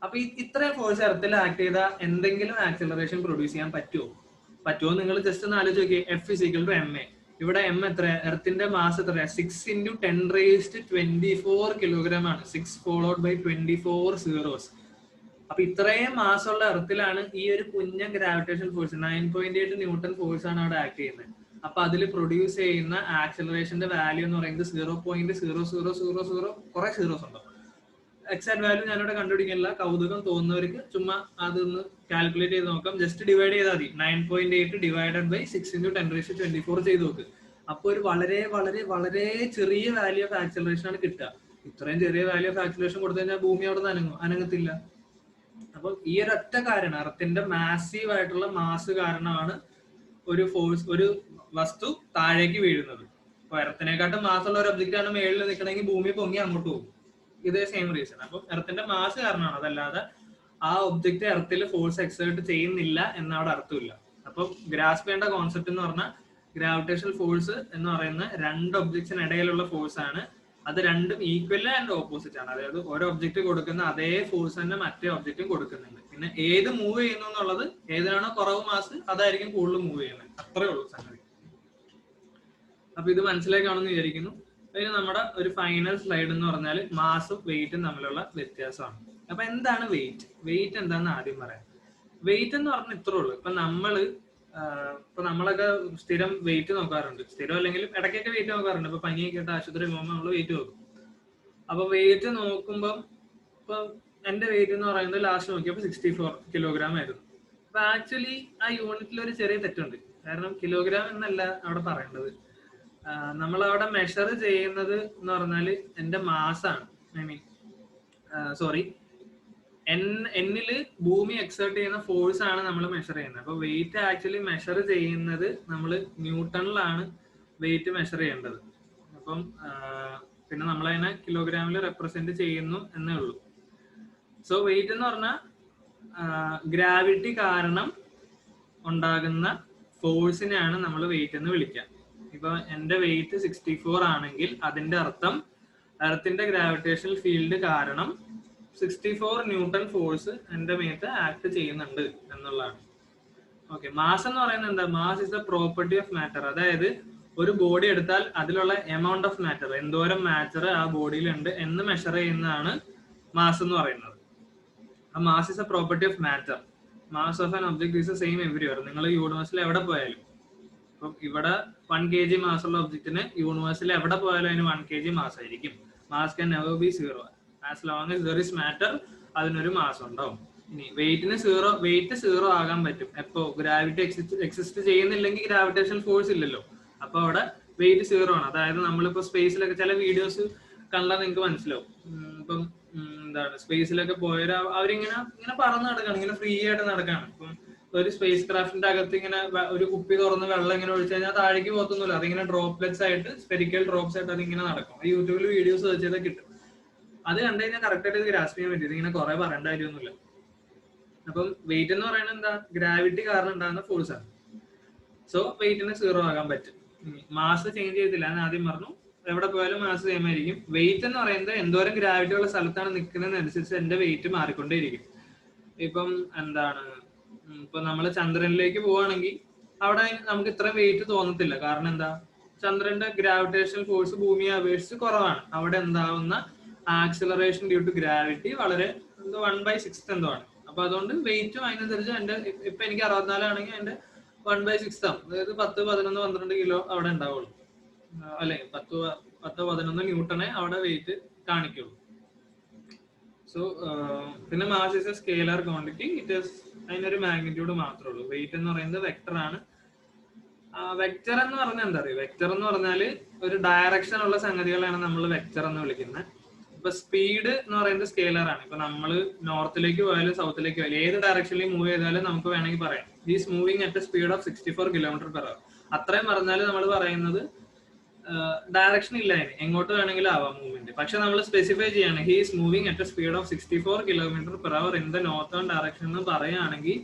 S1: അപ്പൊ ഇത്രയും ഫോഴ്സ് എർത്തിൽ ആക്ട് ചെയ്താൽ എന്തെങ്കിലും ആക്സിലറേഷൻ പ്രൊഡ്യൂസ് ചെയ്യാൻ പറ്റുമോ? നിങ്ങൾ ജസ്റ്റ് ഒന്ന് ആലോചിച്ച് നോക്കിയേ. F is equal to M A. ഇവിടെ എം എത്ര? എർത്തിന്റെ മാസ് എത്ര? 6 × 10⁻24 കിലോഗ്രാം ആണ്. 6 ഫോളോഡ് ബൈ 24 സീറോസ്. അപ്പൊ ഇത്രയും മാസമുള്ള എർത്തിലാണ് ഈ ഒരു കുഞ്ഞ ഗ്രാവിറ്റേഷൻ ഫോഴ്സ് 9.8 ന്യൂട്ടൺ ഫോഴ്സ് ആണ് അവിടെ ആക്ട് ചെയ്യുന്നത്. അപ്പൊ അതിൽ പ്രൊഡ്യൂസ് ചെയ്യുന്ന ആക്സിലറേഷന്റെ വാല്യൂ എന്ന് പറയുന്നത് 0.0000 കുറെ സീറോസ് ഉണ്ടോ. എക്സാക്ട് വാല്യൂ ഞാനിവിടെ കണ്ടുപിടിക്കുന്നില്ല, കൗതുകം തോന്നുന്നവർക്ക് ചുമ്മാ അതൊന്ന് കാൽക്കുലേറ്റ് ചെയ്ത് നോക്കാം. ജസ്റ്റ് ഡിവൈഡ് ചെയ്താൽ മതി. 9.8 ഡിവൈഡഡ് ബൈ 6 × 10⁻24 ചെയ്ത് നോക്ക്. അപ്പൊ ഒരു വളരെ വളരെ വളരെ ചെറിയ വാല്യൂ ഓഫ് ആക്സിലറേഷൻ ആണ് കിട്ടുക. ഇത്രയും ചെറിയ വാല്യൂ ഓഫ് ആക്സിലറേഷൻ കൊടുത്തു കഴിഞ്ഞാൽ ഭൂമി അവിടെ അനങ്ങത്തില്ല. അപ്പൊ ഈ ഒരൊറ്റ കാരണം, എർത്തിന്റെ മാസീവ് ആയിട്ടുള്ള മാസ് കാരണമാണ് ഒരു ഫോഴ്സ്, ഒരു വസ്തു താഴേക്ക് വീഴുന്നത്. അപ്പൊ എർത്തിനെക്കാട്ടും മാസുള്ള ഒരു ഒബ്ജക്റ്റ് ആണ് മേളിൽ നിൽക്കണമെങ്കിൽ ഭൂമി പൊങ്ങി അങ്ങോട്ട് പോകും. ഇതേ സെയിം റീസൺ. അപ്പൊ എർത്തിന്റെ മാസ് കാരണമാണ്, അതല്ലാതെ ആ ഒബ്ജക്റ്റ് എർത്തിൽ ഫോഴ്സ് എക്സേർട്ട് ചെയ്യുന്നില്ല എന്നവിടെ അർത്ഥമില്ല. അപ്പൊ ഗ്രാസ്പ് ചെയ്യേണ്ട കോൺസെപ്റ്റ് എന്ന് പറഞ്ഞാൽ ഗ്രാവിറ്റേഷണൽ ഫോഴ്സ് എന്ന് പറയുന്ന രണ്ട് ഒബ്ജക്ട്സിന് ഇടയിലുള്ള ഫോഴ്സ് ആണ്. അത് രണ്ടും ഈക്വൽ ആൻഡ് ഓപ്പോസിറ്റ് ആണ്. അതായത് ഒരു ഒബ്ജക്റ്റ് കൊടുക്കുന്ന അതേ ഫോഴ്സ് തന്നെ മറ്റേ ഒബ്ജക്റ്റും കൊടുക്കുന്നുണ്ട്. പിന്നെ ഏത് മൂവ് ചെയ്യുന്നു എന്നുള്ളത്, ഏതിനാണോ കുറവ് മാസ് അതായിരിക്കും കൂടുതൽ മൂവ് ചെയ്യുന്നത്. അത്രേ ഉള്ളൂ സംഗതി. അപ്പൊ ഇത് മനസ്സിലാക്കാണെന്ന് വിചാരിക്കുന്നു. അതിന് നമ്മുടെ ഒരു ഫൈനൽ സ്ലൈഡ് എന്ന് പറഞ്ഞാൽ മാസും വെയിറ്റും തമ്മിലുള്ള വ്യത്യാസമാണ്. അപ്പൊ എന്താണ് വെയിറ്റ്? വെയിറ്റ് എന്താണെന്ന് ആദ്യം പറയാം. വെയിറ്റ് എന്ന് പറഞ്ഞാൽ ഇത്രേ ഉള്ളൂ. ഇപ്പൊ നമ്മളൊക്കെ സ്ഥിരം വെയിറ്റ് നോക്കാറുണ്ട്. സ്ഥിരം അല്ലെങ്കിലും ഇടയ്ക്കൊക്കെ വെയിറ്റ് നോക്കാറുണ്ട്. ഇപ്പൊ പനിയൊക്കെ ആയിട്ട് ആശുപത്രി പോകുമ്പോൾ നമ്മൾ വെയിറ്റ് നോക്കും. അപ്പൊ വെയിറ്റ് നോക്കുമ്പോൾ ഇപ്പൊ എന്റെ വെയിറ്റ് എന്ന് പറയുന്നത് ലാസ്റ്റ് നോക്കിയപ്പോൾ 64 കിലോഗ്രാം ആയിരുന്നു. അപ്പൊ ആക്ച്വലി ആ യൂണിറ്റിൽ ഒരു ചെറിയ തെറ്റുണ്ട്. കാരണം കിലോഗ്രാം എന്നല്ല അവിടെ പറയേണ്ടത്. നമ്മളവിടെ മെഷർ ചെയ്യുന്നത് എന്ന് പറഞ്ഞാൽ എന്റെ മാസാണ്. എന്നില് ഭൂമി എക്സേർട്ട് ചെയ്യുന്ന ഫോഴ്സ് ആണ് നമ്മൾ മെഷർ ചെയ്യുന്നത്. അപ്പൊ വെയിറ്റ് ആക്ച്വലി മെഷർ ചെയ്യുന്നത് നമ്മൾ ന്യൂട്ടണിലാണ് വെയിറ്റ് മെഷർ ചെയ്യേണ്ടത്. അപ്പം പിന്നെ നമ്മളതിനെ കിലോഗ്രാമിൽ റെപ്രസെന്റ് ചെയ്യുന്നു എന്നേ ഉള്ളൂ. സോ വെയിറ്റ് എന്ന് പറഞ്ഞാൽ ഗ്രാവിറ്റി കാരണം ഉണ്ടാകുന്ന ഫോഴ്സിനെയാണ് നമ്മൾ വെയിറ്റ് എന്ന് വിളിക്കുക. ഇപ്പൊ എന്റെ വെയിറ്റ് 64 ആണെങ്കിൽ അതിന്റെ അർത്ഥം എർത്തിന്റെ ഗ്രാവിറ്റേഷണൽ ഫീൽഡ് കാരണം 64 ന്യൂട്ടൺ ഫോഴ്സ് എന്റെ മേത്ത് ആക്ട് ചെയ്യുന്നുണ്ട് എന്നുള്ളതാണ്. ഓക്കെ. മാസ് എന്ന് പറയുന്നത് എന്താ? Mass is the property of matter. അതായത് ഒരു ബോഡി എടുത്താൽ അതിലുള്ള എമൗണ്ട് ഓഫ് മാറ്റർ, എന്തോരം മാറ്റർ ആ ബോഡിയിൽ ഉണ്ട് എന്ന് മെഷർ ചെയ്യുന്നതാണ് മാസ് എന്ന് പറയുന്നത്. ആ mass is A property of matter. Mass of an object is the same everywhere. നിങ്ങൾ യൂണിവേഴ്സിൽ എവിടെ പോയാലും, ഇപ്പം ഇവിടെ 1 kg മാസ് ഉള്ള ഒബ്ജക്റ്റിന് യൂണിവേഴ്സിൽ എവിടെ പോയാലും അതിന് 1 kg മാസ് ആയിരിക്കും. Mass can never be zero. As long as there is matter അതിനൊരു മാസ് ഉണ്ടാവും. ഇനി വെയിറ്റ് സീറോ ആകാൻ പറ്റും എപ്പോ? ഗ്രാവിറ്റി എക്സിസ്റ്റ് ചെയ്യുന്നില്ലെങ്കിൽ ഗ്രാവിറ്റേഷൻ ഫോഴ്സ് ഇല്ലല്ലോ. അപ്പൊ അവിടെ വെയിറ്റ് സീറോ ആണ്. അതായത് നമ്മളിപ്പോ സ്പേസിലൊക്കെ ചില വീഡിയോസ് കണ്ടാൽ നിങ്ങൾക്ക് മനസ്സിലാവും. ഇപ്പം എന്താണ്, സ്പേസിലൊക്കെ പോയവർ അവരിങ്ങനെ പറന്ന് നടക്കാണ്, ഇങ്ങനെ ഫ്രീ ആയിട്ട് നടക്കാണ്. ഇപ്പം ഒരു സ്പേസ് ക്രാഫ്റ്റിന്റെ അകത്ത് ഇങ്ങനെ ഒരു കുപ്പി തുറന്ന് വെള്ളം ഇങ്ങനെ ഒഴിച്ചു കഴിഞ്ഞാൽ താഴേക്ക് പോകത്തൊന്നുമില്ല. അതിങ്ങനെ ഡ്രോപ്ലെറ്റ്സ് ആയിട്ട്, സ്പെരിക്കൽ ഡ്രോപ്സ് ആയിട്ട് അതിങ്ങനെ നടക്കും. യൂട്യൂബിൽ വീഡിയോസ് സെർച്ച് ചെയ്താൽ കിട്ടും. അത് കണ്ടു കഴിഞ്ഞാൽ കറക്റ്റ് ആയിട്ട് ഗ്രാസ്പ് ചെയ്യാൻ പറ്റും. ഇതിങ്ങനെ കുറെ പറയേണ്ട കാര്യമൊന്നുമില്ല. അപ്പം വെയിറ്റ് എന്ന് പറയുന്നത് എന്താ, ഗ്രാവിറ്റി കാരണം ഉണ്ടാകുന്ന ഫോഴ്സ് ആണ്. സോ വെയിറ്റിന് 0 ആകാൻ പറ്റും. മാസ് ചേഞ്ച് ചെയ്തില്ല, ഞാൻ ആദ്യം പറഞ്ഞു, എവിടെ പോയാലും മാസ് സെയിം ആയിരിക്കും. വെയിറ്റ് എന്ന് പറയുന്നത് എന്തോരം ഗ്രാവിറ്റി ഉള്ള സ്ഥലത്താണ് നിൽക്കുന്നതിനനുസരിച്ച് എന്റെ വെയിറ്റ് മാറിക്കൊണ്ടേയിരിക്കും. ഇപ്പം എന്താണ്, ഇപ്പൊ നമ്മൾ ചന്ദ്രനിലേക്ക് പോവുകയാണെങ്കിൽ അവിടെ നമുക്ക് ഇത്രയും വെയിറ്റ് തോന്നത്തില്ല. കാരണം എന്താ, ചന്ദ്രന്റെ ഗ്രാവിറ്റേഷണൽ ഫോഴ്സ് ഭൂമിയെ അപേക്ഷിച്ച് കുറവാണ്. അവിടെ എന്താവുന്ന ആക്സിലറേഷൻ ഡ്യൂ ടു ഗ്രാവിറ്റി വളരെ 1/6 എന്തോ ആണ്. അപ്പൊ അതുകൊണ്ട് വെയിറ്റും അതിനനുസരിച്ച് എന്റെ, ഇപ്പൊ എനിക്ക് 64 ആണെങ്കിൽ എന്റെ 1/6 ആവും. അതായത് 10, 11, 12 കിലോ അവിടെ ഉണ്ടാവുള്ളൂ, അല്ലെ 10, 11 ന്യൂട്ടണെ അവിടെ വെയിറ്റ് കാണിക്കുള്ളൂ. സോ പിന്നെ mass is A scalar quantity, അതിനൊരു മാഗ്നിറ്റ്യൂഡ് മാത്രമേ ഉള്ളൂ. വെയിറ്റ് എന്ന് പറയുന്നത് വെക്ടർ ആണ്. വെക്ടർ എന്ന് പറഞ്ഞാൽ എന്താ പറയുക, വെക്ടർ എന്ന് പറഞ്ഞാൽ ഒരു ഡയറക്ഷൻ ഉള്ള സംഗതികളാണ് നമ്മൾ വെക്ടർ എന്ന് വിളിക്കുന്നത്. ഇപ്പൊ സ്പീഡ് എന്ന് പറയുന്നത് സ്കേലർ ആണ്. ഇപ്പൊ നമ്മൾ നോർത്തിലേക്ക് പോയാലും സൗത്തിലേക്ക് പോയാലും ഏത് ഡയറക്ഷനിൽ മൂവ് ചെയ്താലും നമുക്ക് വേണമെങ്കിൽ പറയാം is moving at A speed of 64 km/h. അത്രയും പറഞ്ഞാൽ നമ്മൾ പറയുന്നത് ഡയറക്ഷൻ ഇല്ല, അതിന് എങ്ങോട്ട് വേണമെങ്കിലും ആവാം മൂവ്മെന്റ്. പക്ഷെ നമ്മൾ സ്പെസിഫൈ ചെയ്യാണ് he is moving at A speed of 64 km/h in the northern direction എന്ന് പറയുകയാണെങ്കിൽ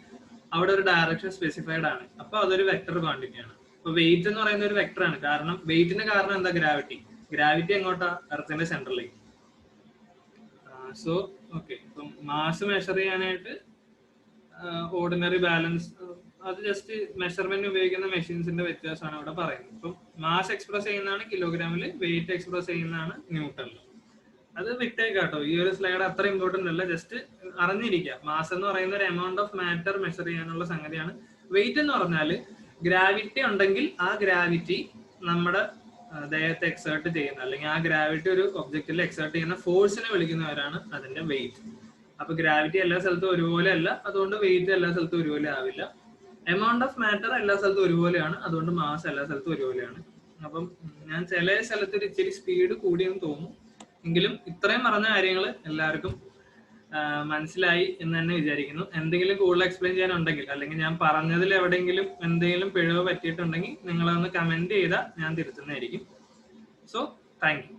S1: അവിടെ ഒരു ഡയറക്ഷൻ സ്പെസിഫൈഡ് ആണ്. അപ്പൊ അതൊരു വെക്ടർ ക്വാണ്ടിറ്റി ആണ്. അപ്പൊ വെയിറ്റ് എന്ന് പറയുന്ന ഒരു വെക്ടർ ആണ്. കാരണം വെയിറ്റിന് കാരണം എന്താ, ഗ്രാവിറ്റി. ഗ്രാവിറ്റി എങ്ങോട്ടാ, എർത്തിന്റെ സെന്ററിലേക്ക്. സോ ഓക്കെ, ഇപ്പം മാസ് മെഷർ ചെയ്യാനായിട്ട് ഓർഡിനറി ബാലൻസ്, അത് ജസ്റ്റ് മെഷർമെന്റ് ഉപയോഗിക്കുന്ന മെഷീൻസിന്റെ വ്യത്യാസമാണ് ഇവിടെ പറയുന്നത്. ഇപ്പം മാസ് എക്സ്പ്രസ് ചെയ്യുന്നതാണ് കിലോഗ്രാമിൽ, വെയിറ്റ് എക്സ്പ്രസ് ചെയ്യുന്നതാണ് ന്യൂട്ടണിൽ. അത് വിട്ടേക്കാട്ടോ, ഈ ഒരു സ്ലൈഡ് അത്ര ഇമ്പോർട്ടന്റ് അല്ല, ജസ്റ്റ് അറിഞ്ഞിരിക്കുക. മാസ് എന്ന് പറയുന്ന ഒരു എമൗണ്ട് ഓഫ് മാറ്റർ മെഷർ ചെയ്യാനുള്ള സംഗതിയാണ്. വെയിറ്റ് എന്ന് പറഞ്ഞാൽ ഗ്രാവിറ്റി ഉണ്ടെങ്കിൽ ആ ഗ്രാവിറ്റി നമ്മുടെ ദേഹത്തെ എക്സേർട്ട് ചെയ്യുന്ന, അല്ലെങ്കിൽ ആ ഗ്രാവിറ്റി ഒരു ഒബ്ജക്റ്റിൽ എക്സേർട്ട് ചെയ്യുന്ന ഫോഴ്സിനെ വിളിക്കുന്നവരാണ് അതിന്റെ വെയിറ്റ്. അപ്പൊ ഗ്രാവിറ്റി എല്ലാ സ്ഥലത്തും ഒരുപോലെ അല്ല, അതുകൊണ്ട് വെയിറ്റ് എല്ലാ സ്ഥലത്തും ഒരുപോലെ ആവില്ല. എമൗണ്ട് ഓഫ് മാറ്റർ എല്ലാ സ്ഥലത്തും ഒരുപോലെയാണ്, അതുകൊണ്ട് മാസ് എല്ലാ സ്ഥലത്തും ഒരുപോലെയാണ്. അപ്പം ഞാൻ ചില സ്ഥലത്ത് ഒരു ഇച്ചിരി സ്പീഡ് കൂടിയെന്ന് തോന്നുന്നു, എങ്കിലും ഇത്രയും പറഞ്ഞ കാര്യങ്ങൾ എല്ലാവർക്കും മനസ്സിലായി എന്ന് തന്നെ വിചാരിക്കുന്നു. എന്തെങ്കിലും കൂടുതൽ എക്സ്പ്ലെയിൻ ചെയ്യാനുണ്ടെങ്കിൽ, അല്ലെങ്കിൽ ഞാൻ പറഞ്ഞതിൽ എവിടെയെങ്കിലും എന്തെങ്കിലും പിഴവ് പറ്റിയിട്ടുണ്ടെങ്കിൽ നിങ്ങളൊന്ന് കമന്റ് ചെയ്താൽ ഞാൻ തിരുത്തുന്നതായിരിക്കും. So thank you.